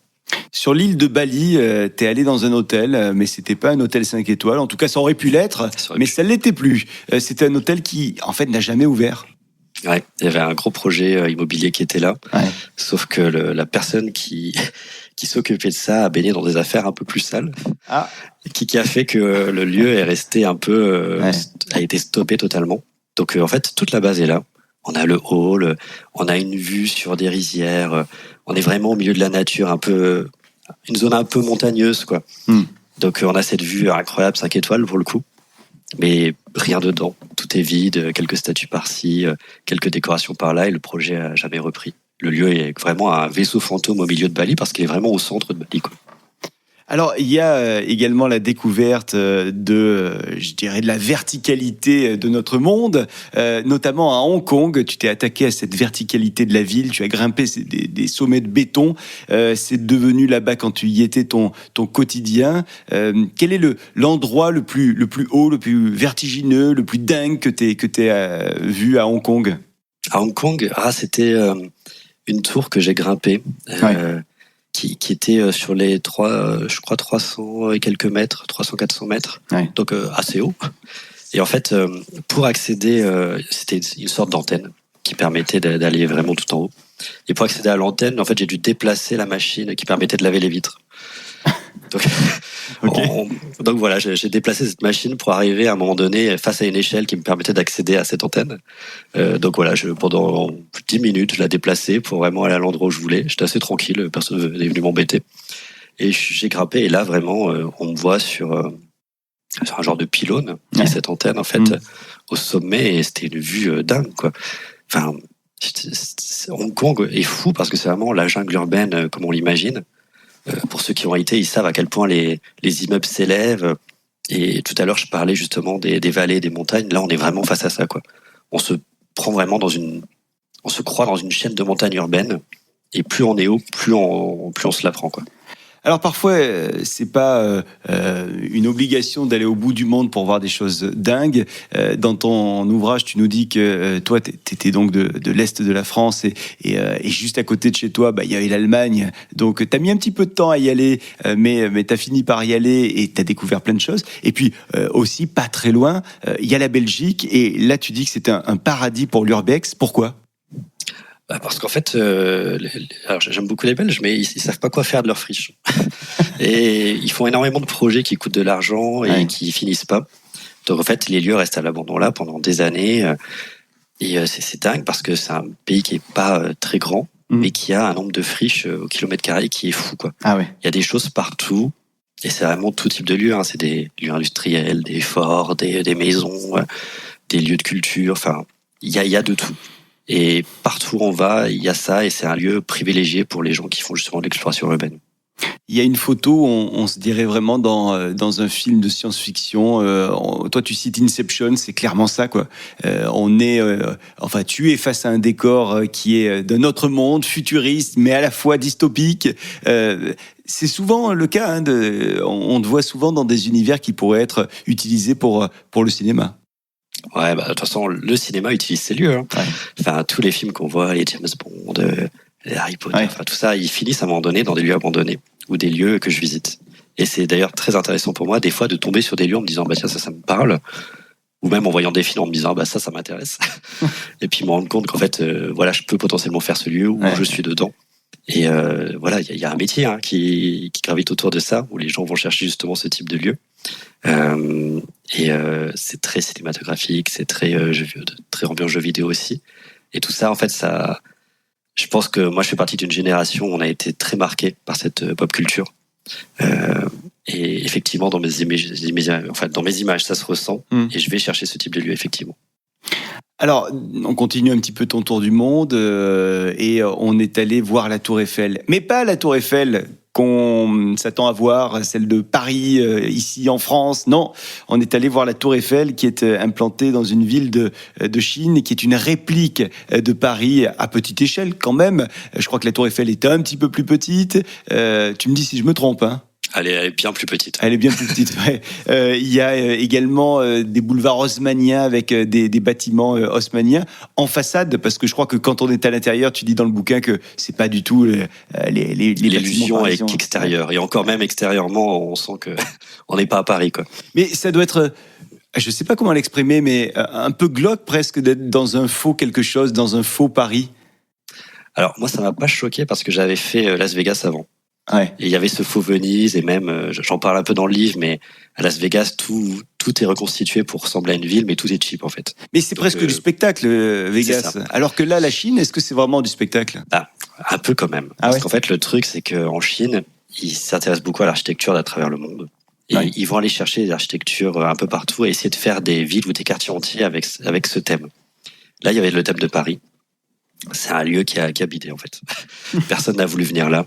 Sur l'île de Bali, t'es allé dans un hôtel, mais c'était pas un hôtel 5 étoiles. En tout cas, ça aurait pu l'être, mais ça l'était plus. C'était un hôtel qui, en fait, n'a jamais ouvert. Ouais, il y avait un gros projet immobilier qui était là, sauf que la personne qui s'occupait de ça a baigné dans des affaires un peu plus sales, qui a fait que le lieu est resté un peu, a été stoppé totalement. Donc en fait, toute la base est là. On a le hall, on a une vue sur des rizières, on est vraiment au milieu de la nature, un peu une zone un peu montagneuse, quoi. Donc on a cette vue incroyable, 5 étoiles pour le coup, mais rien dedans. Tout est vide, quelques statues par-ci, quelques décorations par-là, et le projet a jamais repris. Le lieu est vraiment un vaisseau fantôme au milieu de Bali parce qu'il est vraiment au centre de Bali, quoi. Alors, il y a également la découverte je dirais, de la verticalité de notre monde, notamment à Hong Kong. Tu t'es attaqué à cette verticalité de la ville, tu as grimpé des sommets de béton. C'est devenu là-bas, quand tu y étais, ton quotidien. Quel est l'endroit le plus haut, le plus vertigineux, le plus dingue que t'aies vu à Hong Kong? À Hong Kong, c'était une tour que j'ai grimpée. Qui était sur les 300 et quelques mètres, 300-400 mètres, donc assez haut. Et en fait, pour accéder, c'était une sorte d'antenne qui permettait d'aller vraiment tout en haut. Et pour accéder à l'antenne, en fait, j'ai dû déplacer la machine qui permettait de laver les vitres. Donc voilà, j'ai déplacé cette machine pour arriver à un moment donné face à une échelle qui me permettait d'accéder à cette antenne. Donc voilà, pendant 10 minutes, je l'ai déplacée pour vraiment aller à l'endroit où je voulais. J'étais assez tranquille, personne n'est venu m'embêter. Et j'ai grimpé, et là vraiment, on me voit sur un genre de pylône, qui est cette antenne en fait, au sommet, et c'était une vue dingue, quoi. Enfin, Hong Kong est fou parce que c'est vraiment la jungle urbaine comme on l'imagine. Pour ceux qui ont été, ils savent à quel point les immeubles s'élèvent. Et tout à l'heure, je parlais justement des vallées, des montagnes. Là, on est vraiment face à ça, quoi. On se prend vraiment on se croit dans une chaîne de montagnes urbaines. Et plus on est haut, plus on se la prend, quoi. Alors parfois, c'est pas une obligation d'aller au bout du monde pour voir des choses dingues. Dans ton ouvrage, tu nous dis que toi, t'étais donc de l'Est de la France, et juste à côté de chez toi, il y avait l'Allemagne. Donc t'as mis un petit peu de temps à y aller, mais t'as fini par y aller et t'as découvert plein de choses. Et puis aussi, pas très loin, il y a la Belgique, et là tu dis que c'était un paradis pour l'urbex. Pourquoi ? Parce qu'en fait, alors j'aime beaucoup les Belges, mais ils savent pas quoi faire de leur friche. Et ils font énormément de projets qui coûtent de l'argent et qui finissent pas. Donc en fait, les lieux restent à l'abandon là pendant des années. Et c'est dingue parce que c'est un pays qui est pas très grand, mais qui a un nombre de friches au kilomètre carré qui est fou, quoi. Ah ouais. Il y a des choses partout. Et c'est vraiment tout type de lieux. C'est des lieux industriels, des forts, des maisons, des lieux de culture. Enfin, il y a de tout. Et partout où on va, il y a ça, et c'est un lieu privilégié pour les gens qui font justement de l'exploration urbaine. Il y a une photo, on se dirait vraiment dans un film de science-fiction. Toi, tu cites Inception, c'est clairement ça, quoi. Tu es face à un décor qui est d'un autre monde, futuriste, mais à la fois dystopique. C'est souvent le cas. On te voit souvent dans des univers qui pourraient être utilisés pour le cinéma. Ouais, de toute façon, le cinéma utilise ces lieux. Enfin, tous les films qu'on voit, les James Bond, les Harry Potter, tout ça, ils finissent à un moment donné dans des lieux abandonnés ou des lieux que je visite. Et c'est d'ailleurs très intéressant pour moi, des fois, de tomber sur des lieux en me disant, tiens, ça me parle. Ou même en voyant des films en me disant, ça m'intéresse. Et puis me rendre compte qu'en fait, je peux potentiellement faire ce lieu où je suis dedans. Et il y a un métier qui gravite autour de ça, où les gens vont chercher justement ce type de lieu. C'est très cinématographique, c'est très ambiance jeu vidéo aussi. Et tout ça, en fait, je pense que moi, je fais partie d'une génération où on a été très marqué par cette pop culture. Et effectivement, dans mes images, ça se ressent. Et je vais chercher ce type de lieu, effectivement. Alors, on continue un petit peu ton tour du monde et on est allé voir la Tour Eiffel. Mais pas la Tour Eiffel qu'on s'attend à voir, celle de Paris, ici en France. Non, on est allé voir la Tour Eiffel qui est implantée dans une ville de Chine et qui est une réplique de Paris à petite échelle quand même. Je crois que la Tour Eiffel est un petit peu plus petite. Tu me dis si je me trompe, hein ? Elle est bien plus petite. Elle est bien plus petite, ouais. Il y a également des boulevards haussmanniens avec des bâtiments haussmanniens en façade, parce que je crois que quand on est à l'intérieur, tu dis dans le bouquin que c'est pas du tout les L'illusion bâtiments est parisiens. extérieure. Et encore même extérieurement, on sent que on n'est pas à Paris, quoi. Mais ça doit être, je sais pas comment l'exprimer, mais un peu glauque presque d'être dans un faux quelque chose, dans un faux Paris. Alors moi, ça m'a pas choqué parce que j'avais fait Las Vegas avant. Ouais. Et il y avait ce faux Venise, et même, j'en parle un peu dans le livre, mais à Las Vegas, tout est reconstitué pour ressembler à une ville, mais tout est cheap, en fait. Mais c'est Donc, presque du spectacle, Vegas. ça. Alors que là, la Chine, est-ce que c'est vraiment du spectacle? Un peu quand même. Ah Parce ouais. qu'en fait, le truc, c'est qu'en Chine, ils s'intéressent beaucoup à l'architecture à travers le monde. Et Ouais. ils vont aller chercher des architectures un peu partout et essayer de faire des villes ou des quartiers entiers avec ce thème. Là, il y avait le thème de Paris. C'est un lieu qui a bidé, en fait. Personne n'a voulu venir là.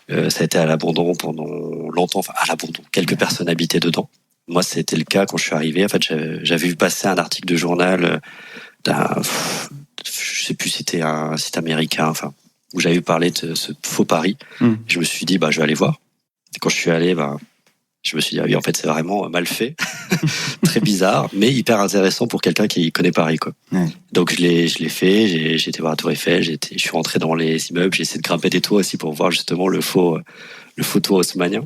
Ça a été à l'abandon pendant longtemps. Enfin, à l'abandon. Quelques personnes habitaient dedans. Moi, c'était le cas quand je suis arrivé. En fait, j'avais vu passer un article de journal je sais plus si c'était un site américain, enfin, où j'avais parlé de ce faux Paris. Je me suis dit, je vais aller voir. Et quand je suis allé, je me suis dit, ah oui, en fait, c'est vraiment mal fait. Très bizarre, mais hyper intéressant pour quelqu'un qui connaît Paris, quoi. Ouais. Donc, je l'ai fait, j'ai été voir la Tour Eiffel, je suis rentré dans les immeubles, j'ai essayé de grimper des tours aussi pour voir justement le faux tour haussmannien.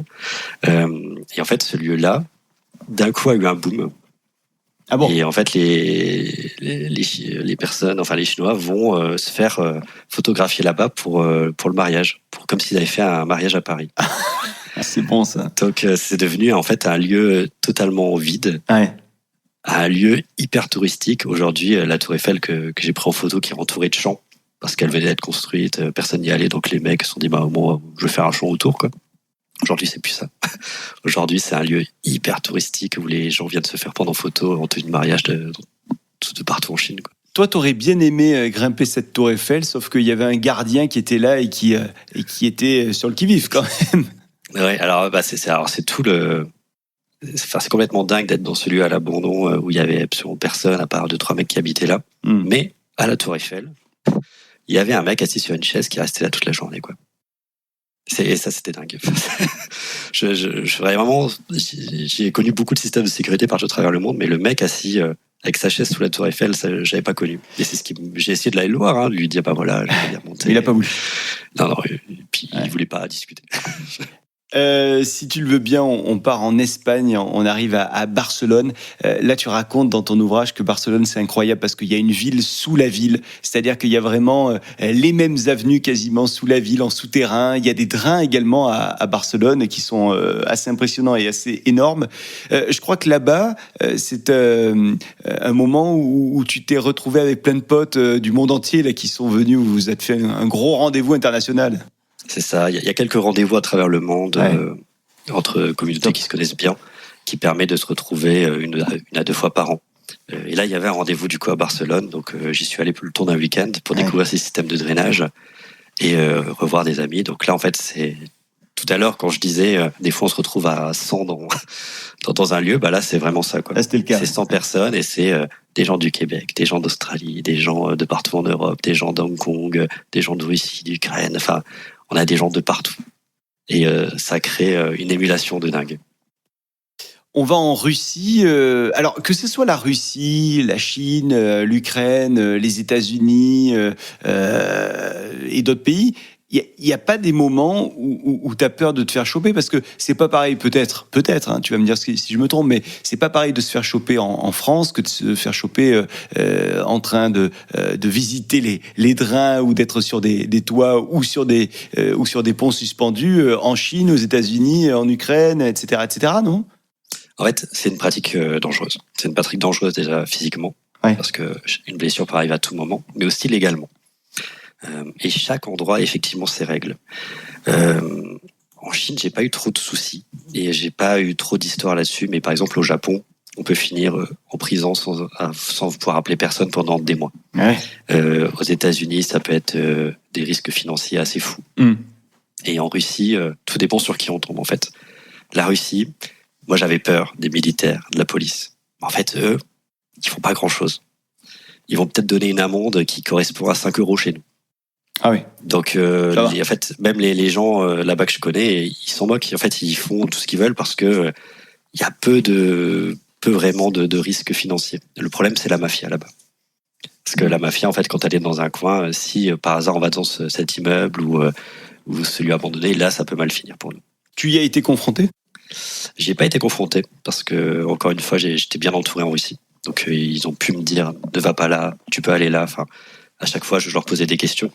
Et en fait, ce lieu-là, d'un coup, a eu un boom. Ah bon? Et en fait, les personnes, enfin les Chinois, vont se faire photographier là-bas pour le mariage, comme s'ils avaient fait un mariage à Paris. C'est bon ça. Donc c'est devenu en fait un lieu totalement vide, Ouais. un lieu hyper touristique. Aujourd'hui, la Tour Eiffel que j'ai pris en photo, qui est entourée de champs, parce qu'elle venait d'être construite, personne n'y allait, donc les mecs se sont dit, moi, je vais faire un champ autour, quoi. Aujourd'hui, c'est plus ça. Aujourd'hui, c'est un lieu hyper touristique où les gens viennent se faire prendre en photo en tenue de mariage de partout en Chine, quoi. Toi, t'aurais bien aimé grimper cette tour Eiffel, sauf qu'il y avait un gardien qui était là et qui était sur le qui-vive quand même. Ouais, alors c'est tout le. Enfin, c'est complètement dingue d'être dans ce lieu à l'abandon où il y avait absolument personne à part 2-3 mecs qui habitaient là. Mais à la Tour Eiffel, il y avait un mec assis sur une chaise qui restait là toute la journée, quoi. Et ça, c'était dingue. Vraiment, j'ai connu beaucoup de systèmes de sécurité partout à travers le monde, mais le mec assis avec sa chaise sous la Tour Eiffel, ça, j'avais pas connu. Et c'est j'ai essayé de l'aller le voir, hein, de lui dire, voilà, je vais bien monter. Il a pas voulu. Non, et puis il voulait pas discuter. Si tu le veux bien, on part en Espagne, on arrive à Barcelone. Là, tu racontes dans ton ouvrage que Barcelone, c'est incroyable parce qu'il y a une ville sous la ville. C'est-à-dire qu'il y a vraiment les mêmes avenues quasiment sous la ville, en souterrain. Il y a des drains également à Barcelone qui sont assez impressionnants et assez énormes. Je crois que là-bas, c'est un moment où tu t'es retrouvé avec plein de potes du monde entier là, qui sont venus, où vous êtes fait un gros rendez-vous international. C'est ça, il y a quelques rendez-vous à travers le monde, entre communautés qui se connaissent bien, qui permet de se retrouver une à 2 fois par an. Et là, il y avait un rendez-vous du coup à Barcelone, donc j'y suis allé pour le tour d'un week-end pour découvrir ces systèmes de drainage et revoir des amis. Donc là, en fait, c'est tout à l'heure quand je disais des fois on se retrouve à 100 dans un lieu, là c'est vraiment ça, quoi. Là, c'était le cas. C'est 100 personnes et c'est des gens du Québec, des gens d'Australie, des gens de partout en Europe, des gens d'Hong Kong, des gens de Russie, d'Ukraine, enfin on a des gens de partout. Et ça crée une émulation de dingue. On va en Russie. Alors, que ce soit la Russie, la Chine, l'Ukraine, les États-Unis et d'autres pays, il n'y a pas des moments où tu as peur de te faire choper, parce que c'est pas pareil, peut-être, hein, tu vas me dire si je me trompe, mais c'est pas pareil de se faire choper en France que de se faire choper en train de visiter les drains ou d'être sur des toits ou sur des ponts suspendus en Chine, aux États-Unis, en Ukraine, etc., non? En fait, c'est une pratique dangereuse. C'est une pratique dangereuse déjà physiquement, parce que une blessure peut arriver à tout moment, mais aussi légalement. Et chaque endroit a effectivement ses règles. En Chine, j'ai pas eu trop de soucis et j'ai pas eu trop d'histoires là-dessus. Mais par exemple, au Japon, on peut finir en prison sans pouvoir appeler personne pendant des mois. Ouais. Aux États-Unis, ça peut être des risques financiers assez fous. Et en Russie, tout dépend sur qui on tombe en fait. La Russie, moi j'avais peur des militaires, de la police. En fait, eux, ils font pas grand-chose. Ils vont peut-être donner une amende qui correspond à 5 € chez nous. Ah oui. Donc, en fait, même les gens là-bas que je connais, ils s'en moquent. En fait, ils font tout ce qu'ils veulent parce que il y a peu vraiment de risques financiers. Le problème, c'est la mafia là-bas. Parce que la mafia, en fait, quand elle est dans un coin, si par hasard on va dans cet immeuble ou celui abandonné, là, ça peut mal finir pour nous. Tu y as été confronté? J'y ai pas été confronté parce que, encore une fois, j'étais bien entouré en Russie. Donc, ils ont pu me dire, ne va pas là, tu peux aller là. Enfin, à chaque fois, je leur posais des questions.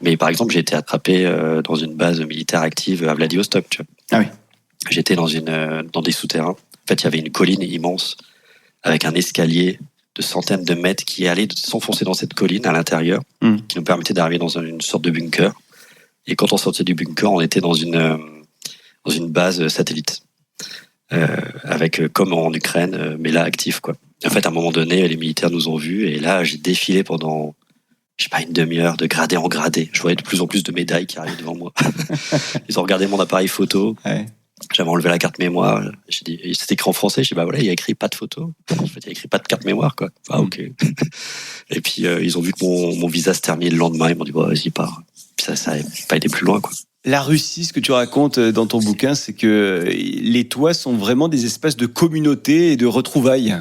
Mais par exemple, j'ai été attrapé dans une base militaire active à Vladivostok. Tu vois. Ah oui. J'étais dans des souterrains. En fait, il y avait une colline immense avec un escalier de centaines de mètres qui allait s'enfoncer dans cette colline à l'intérieur, qui nous permettait d'arriver dans une sorte de bunker. Et quand on sortait du bunker, on était dans une base satellite, avec comme en Ukraine, mais là actif quoi. En fait, à un moment donné, les militaires nous ont vus et là, j'ai défilé pendant, je sais pas, une demi-heure de gradé en gradé. Je voyais de plus en plus de médailles qui arrivaient devant moi. Ils ont regardé mon appareil photo. Ouais. J'avais enlevé la carte mémoire. J'ai dit, c'était écrit en français. J'ai dit, bah voilà, il y a écrit pas de photo. En fait, il y a écrit pas de carte mémoire, quoi. Ah, ok. Et puis, ils ont vu que mon visa se terminait le lendemain. Ils m'ont dit, bah, vas-y, pars. Puis ça n'a pas été plus loin, quoi. La Russie, ce que tu racontes dans ton bouquin, c'est que les toits sont vraiment des espaces de communauté et de retrouvailles.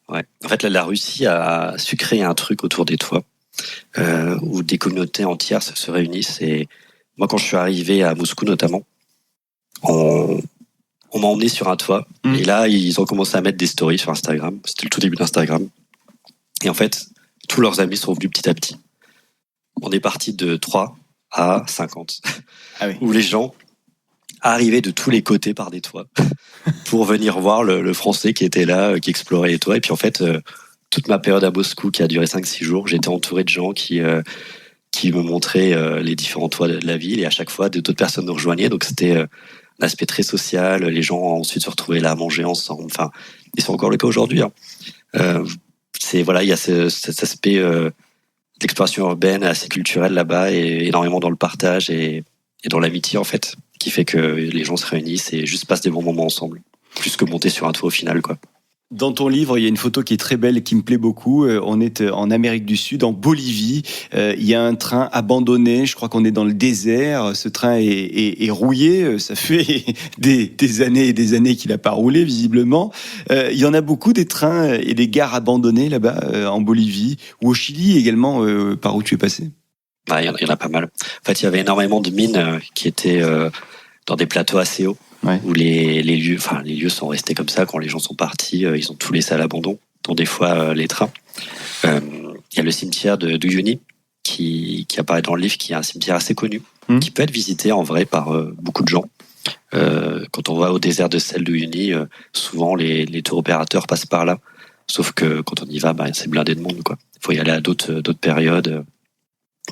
Ouais. En fait, la Russie a su créer un truc autour des toits, où des communautés entières se réunissent. Et moi, quand je suis arrivé à Moscou, notamment, on m'a emmené sur un toit. Et là, ils ont commencé à mettre des stories sur Instagram. C'était le tout début d'Instagram. Et en fait, tous leurs amis sont venus petit à petit. On est parti de 3 à 50. Ah oui. Où les gens arrivaient de tous les côtés par des toits pour venir voir le Français qui était là, qui explorait les toits. Et puis en fait, toute ma période à Moscou, qui a duré 5-6 jours, j'étais entouré de gens qui me montraient les différents toits de la ville. Et à chaque fois, d'autres personnes nous rejoignaient. Donc c'était un aspect très social. Les gens ensuite se retrouvaient là à manger ensemble. Enfin, ils sont encore le cas aujourd'hui. Hein. Voilà, il y a cet aspect d'exploration urbaine assez culturelle là-bas et énormément dans le partage et dans l'amitié en fait, qui fait que les gens se réunissent et juste passent des bons moments ensemble, plus que monter sur un toit au final, quoi. Dans ton livre, il y a une photo qui est très belle et qui me plaît beaucoup. On est en Amérique du Sud, en Bolivie. Il y a un train abandonné. Je crois qu'on est dans le désert. Ce train est rouillé. Ça fait des années et des années qu'il n'a pas roulé, visiblement. Il y en a beaucoup des trains et des gares abandonnées là-bas, en Bolivie ou au Chili également, par où tu es passé. Il y en a pas mal. En fait, il y avait énormément de mines qui étaient dans des plateaux assez hauts. Ouais. Où les lieux sont restés comme ça. Quand les gens sont partis, ils ont tout laissé à l'abandon, dont des fois les trains. Il y a le cimetière de Uyuni qui apparaît dans le livre, qui est un cimetière assez connu, qui peut être visité en vrai par beaucoup de gens. Quand on va au désert de sel d'Uyuni, souvent les tours opérateurs passent par là. Sauf que quand on y va, c'est blindé de monde, quoi. Il faut y aller à d'autres périodes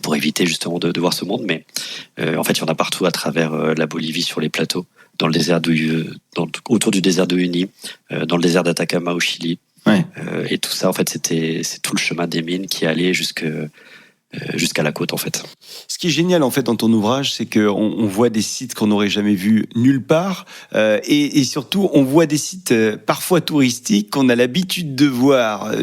pour éviter justement de voir ce monde. Mais en fait, il y en a partout à travers la Bolivie, sur les plateaux. Dans le désert autour du désert d'Uyuni, dans le désert d'Atacama au Chili. Ouais. Et tout ça, en fait, c'est tout le chemin des mines qui allait jusqu'à la côte, en fait. Ce qui est génial, en fait, dans ton ouvrage, c'est qu'on voit des sites qu'on n'aurait jamais vus nulle part. Et surtout, on voit des sites parfois touristiques qu'on a l'habitude de voir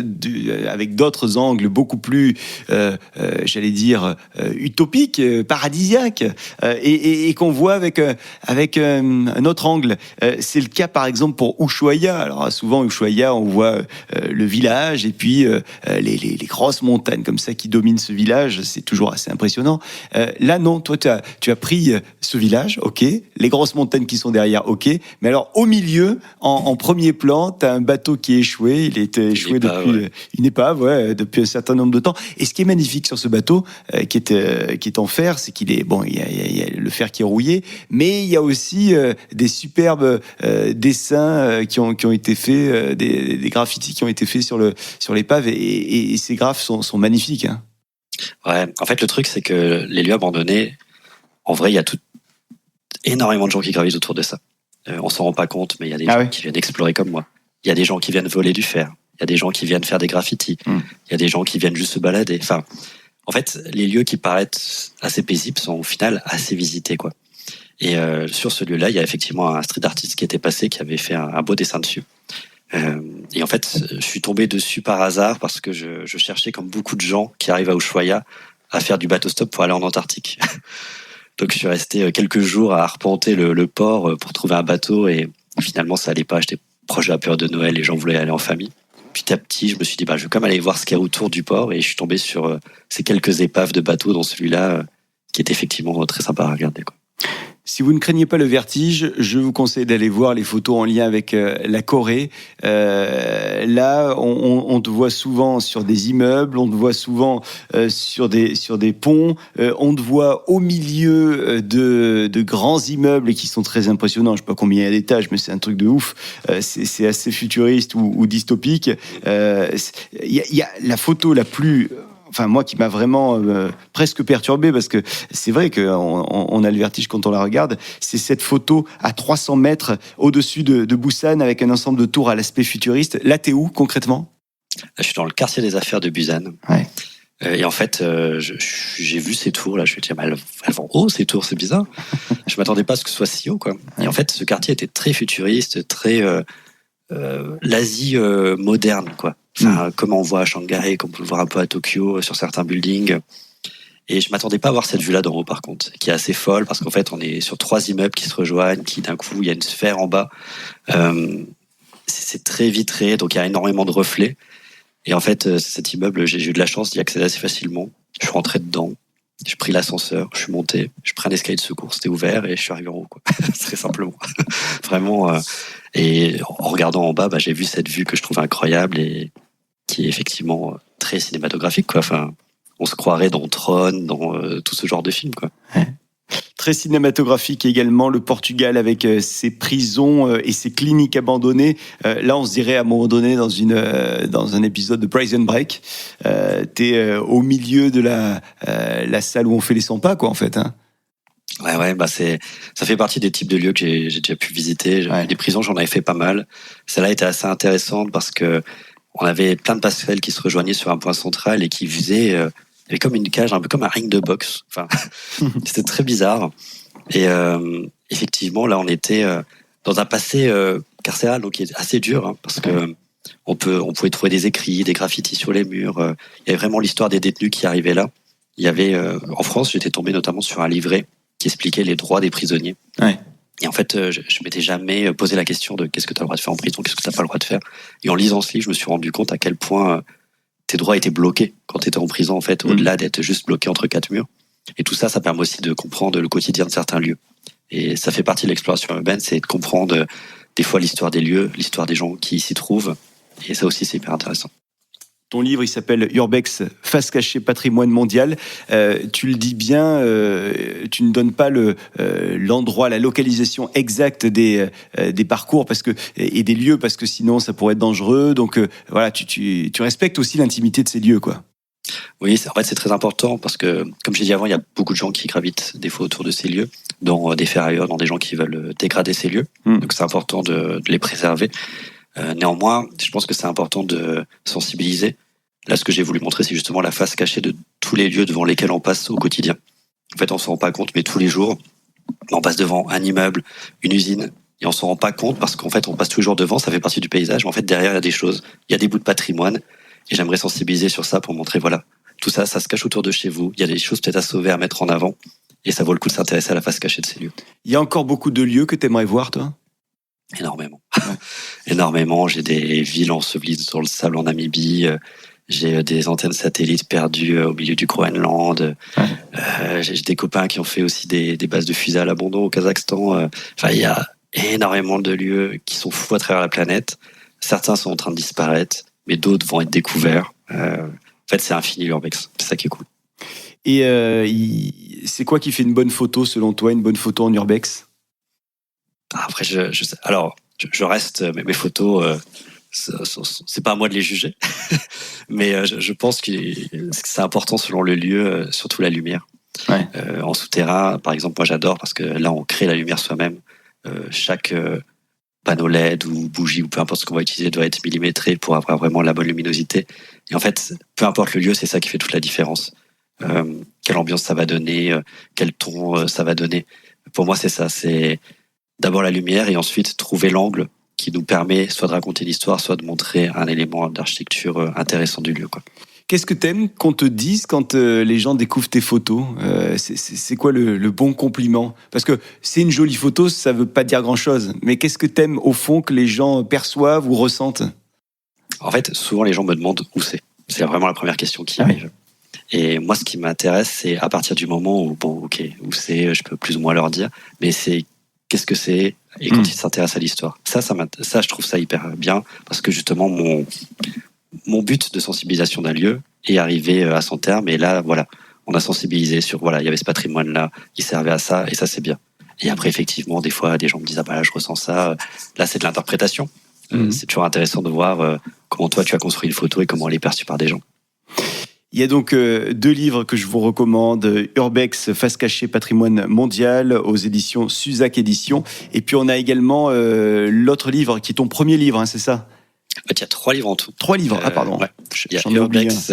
avec d'autres angles beaucoup plus, j'allais dire, utopiques, paradisiaques, et qu'on voit avec un autre angle. C'est le cas, par exemple, pour Ushuaia. Alors, souvent, Ushuaia, on voit le village et puis les grosses montagnes comme ça qui dominent ce village. C'est toujours assez impressionnant. Là, non, toi, tu as pris ce village, ok, les grosses montagnes qui sont derrière, ok, mais alors au milieu, en premier plan, tu as un bateau qui est échoué. Il était échoué depuis une épave, depuis un certain nombre de temps. Et ce qui est magnifique sur ce bateau, qui est en fer, c'est qu'il est bon. Il y a le fer qui est rouillé, mais il y a aussi des superbes dessins qui ont été faits, des graffitis qui ont été faits sur l'épave, et ces graphes sont magnifiques. Hein. Ouais, en fait, le truc, c'est que les lieux abandonnés, en vrai, il y a énormément de gens qui gravitent autour de ça. On s'en rend pas compte, mais il y a des gens qui viennent explorer comme moi. Il y a des gens qui viennent voler du fer. Il y a des gens qui viennent faire des graffitis. Il y a des gens qui viennent juste se balader. Enfin, en fait, les lieux qui paraissent assez paisibles sont au final assez visités, quoi. Et sur ce lieu-là, il y a effectivement un street artist qui était passé, qui avait fait un beau dessin dessus. Et en fait, je suis tombé dessus par hasard parce que je cherchais, comme beaucoup de gens qui arrivent à Ushuaia, à faire du bateau stop pour aller en Antarctique. Donc je suis resté quelques jours à arpenter le port pour trouver un bateau et finalement ça allait pas. J'étais proche de la période de Noël, les gens voulaient aller en famille. Petit à petit, je me suis dit, je vais quand même aller voir ce qu'il y a autour du port et je suis tombé sur ces quelques épaves de bateaux, dont celui-là, qui est effectivement très sympa à regarder, quoi. Si vous ne craignez pas le vertige, je vous conseille d'aller voir les photos en lien avec la Corée. Là, on te voit souvent sur des immeubles, on te voit souvent sur des ponts, on te voit au milieu de grands immeubles qui sont très impressionnants. Je ne sais pas combien il y a d'étages, mais c'est un truc de ouf. C'est assez futuriste ou dystopique. Il y a la photo la plus... Enfin, moi qui m'a vraiment presque perturbé, parce que c'est vrai qu'on a le vertige quand on la regarde, c'est cette photo à 300 mètres au-dessus de Busan avec un ensemble de tours à l'aspect futuriste. Là, t'es où concrètement ? Là, je suis dans le quartier des affaires de Busan. Ouais. Et en fait, j'ai vu ces tours là. Je me suis dit, elles vont haut ces tours, c'est bizarre. Je m'attendais pas à ce que ce soit si haut, quoi. Et en fait, ce quartier était très futuriste, très l'Asie moderne, quoi. Enfin, comme on voit à Shanghai, comme on peut le voir un peu à Tokyo, sur certains buildings. Et je m'attendais pas à voir cette vue-là d'en haut, par contre, qui est assez folle, parce qu'en fait, on est sur 3 immeubles qui se rejoignent, qui d'un coup, il y a une sphère en bas. C'est très vitré, donc il y a énormément de reflets. Et en fait, cet immeuble, j'ai eu de la chance d'y accéder assez facilement. Je suis rentré dedans, j'ai pris l'ascenseur, je suis monté, j'ai pris un escalier de secours, c'était ouvert, et je suis arrivé en haut, quoi. Très simplement. Vraiment. Et en regardant en bas, j'ai vu cette vue que je trouve incroyable et qui est effectivement très cinématographique, quoi. Enfin, on se croirait dans Tron, dans tout ce genre de film, quoi. Ouais. Très cinématographique également, le Portugal avec ses prisons et ses cliniques abandonnées. Là, on se dirait à un moment donné dans un épisode de Prison Break, t'es au milieu de la salle où on fait les 100 pas, quoi, en fait. Hein. Ouais, ça fait partie des types de lieux que j'ai déjà pu visiter. Des prisons, j'en avais fait pas mal. Celle-là était assez intéressante parce que on avait plein de passerelles qui se rejoignaient sur un point central et qui faisaient, il y avait comme une cage, un peu comme un ring de boxe. Enfin, c'était très bizarre. Et effectivement, là, on était dans un passé carcéral, donc qui est assez dur, hein, parce que on pouvait trouver des écrits, des graffitis sur les murs. Il y avait vraiment l'histoire des détenus qui arrivaient là. Il y avait, en France, j'étais tombé notamment sur un livret qui expliquait les droits des prisonniers. Ouais. Et en fait, je m'étais jamais posé la question de qu'est-ce que tu as le droit de faire en prison, qu'est-ce que tu n'as pas le droit de faire. Et en lisant ce livre, je me suis rendu compte à quel point tes droits étaient bloqués quand tu étais en prison, en fait, au-delà d'être juste bloqué entre 4 murs. Et tout ça, ça permet aussi de comprendre le quotidien de certains lieux. Et ça fait partie de l'exploration urbaine, c'est de comprendre des fois l'histoire des lieux, l'histoire des gens qui s'y trouvent. Et ça aussi, c'est hyper intéressant. Ton livre, il s'appelle Urbex, face cachée patrimoine mondial. Tu le dis bien, tu ne donnes pas l'endroit, la localisation exacte des parcours et des lieux, parce que sinon ça pourrait être dangereux. Donc voilà, tu respectes aussi l'intimité de ces lieux, quoi. Oui, en fait, c'est très important parce que, comme j'ai dit avant, il y a beaucoup de gens qui gravitent des fois autour de ces lieux, dont des ferrailleurs, dont des gens qui veulent dégrader ces lieux. Donc c'est important de les préserver. Néanmoins, je pense que c'est important de sensibiliser. Là, ce que j'ai voulu montrer, c'est justement la face cachée de tous les lieux devant lesquels on passe au quotidien. En fait, on s'en rend pas compte, mais tous les jours, on passe devant un immeuble, une usine, et on s'en rend pas compte parce qu'en fait, on passe tous les jours devant, ça fait partie du paysage, mais en fait, derrière, il y a des choses, il y a des bouts de patrimoine, et j'aimerais sensibiliser sur ça pour montrer, voilà, tout ça, ça se cache autour de chez vous, il y a des choses peut-être à sauver, à mettre en avant, et ça vaut le coup de s'intéresser à la face cachée de ces lieux. Il y a encore beaucoup de lieux que tu aimerais voir, toi ? Énormément. Énormément. J'ai des villes ensevelies dans le sable en Namibie. J'ai des antennes satellites perdues au milieu du Groenland. J'ai des copains qui ont fait aussi des bases de fusées à l'abandon au Kazakhstan. Enfin, il y a énormément de lieux qui sont fous à travers la planète. Certains sont en train de disparaître, mais d'autres vont être découverts. En fait, c'est infini l'urbex. C'est ça qui est cool. Et c'est quoi qui fait une bonne photo, selon toi, une bonne photo en urbex ? Après, je reste, mes photos, c'est pas à moi de les juger, mais je pense que c'est important selon le lieu, surtout la lumière. Ouais. En souterrain, par exemple, moi j'adore parce que là on crée la lumière soi-même. Chaque panneau LED ou bougie ou peu importe ce qu'on va utiliser doit être millimétré pour avoir vraiment la bonne luminosité. Et en fait, peu importe le lieu, c'est ça qui fait toute la différence. Quelle ambiance ça va donner, quel ton ça va donner. Pour moi, c'est ça, c'est d'abord la lumière et ensuite trouver l'angle qui nous permet soit de raconter l'histoire, soit de montrer un élément d'architecture intéressant du lieu, quoi. Qu'est-ce que t'aimes qu'on te dise quand les gens découvrent tes photos ? C'est quoi le bon compliment ? Parce que c'est une jolie photo, ça veut pas dire grand-chose. Mais qu'est-ce que t'aimes au fond que les gens perçoivent ou ressentent ? En fait, souvent les gens me demandent où c'est. C'est vraiment la première question qui arrive. Et moi, ce qui m'intéresse, c'est à partir du moment où, bon, ok, où c'est, je peux plus ou moins leur dire, mais c'est qu'est-ce que c'est et quand ils s'intéressent à l'histoire. Ça, je trouve ça hyper bien parce que justement, mon but de sensibilisation d'un lieu est arrivé à son terme. Et là, voilà, on a sensibilisé sur, voilà, il y avait ce patrimoine-là, il servait à ça, et ça, c'est bien. Et après, effectivement, des fois, des gens me disent, ah bah là, je ressens ça. Là, c'est de l'interprétation. C'est toujours intéressant de voir comment toi, tu as construit une photo et comment elle est perçue par des gens. Il y a donc 2 livres que je vous recommande, Urbex, Face cachée, patrimoine mondial, aux éditions Suzac Éditions. Et puis on a également l'autre livre, qui est ton premier livre, hein, c'est ça ? En fait, il y a 3 livres en tout. 3 livres, pardon. Ouais. Il y a Urbex,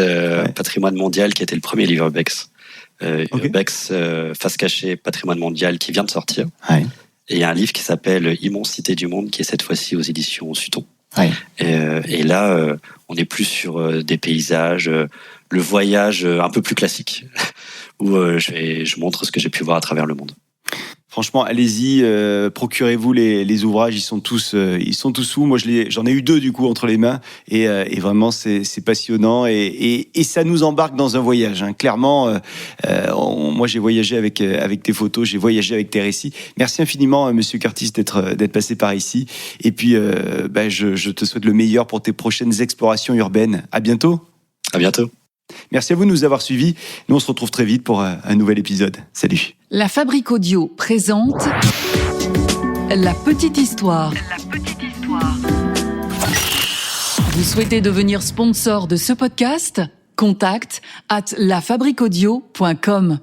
patrimoine mondial, qui était le premier livre Urbex. Urbex, Face cachée, patrimoine mondial, qui vient de sortir. Ouais. Et il y a un livre qui s'appelle Immensité du monde, qui est cette fois-ci aux éditions Sutton. Ouais. Et là, on est plus sur des paysages, le voyage un peu plus classique, où je montre ce que j'ai pu voir à travers le monde. Franchement, allez-y, procurez-vous les ouvrages, ils sont tous où ? Moi, j'en ai eu 2 du coup entre les mains, et vraiment c'est passionnant, et ça nous embarque dans un voyage. Hein. Clairement, moi j'ai voyagé avec tes photos, j'ai voyagé avec tes récits. Merci infiniment, Monsieur Curtis, d'être passé par ici. Et puis, je te souhaite le meilleur pour tes prochaines explorations urbaines. À bientôt. À bientôt. Merci à vous de nous avoir suivis. Nous, on se retrouve très vite pour un nouvel épisode. Salut. La Fabrique Audio présente La Petite Histoire. Vous souhaitez devenir sponsor de ce podcast ? Contact @lafabriqueaudio.com.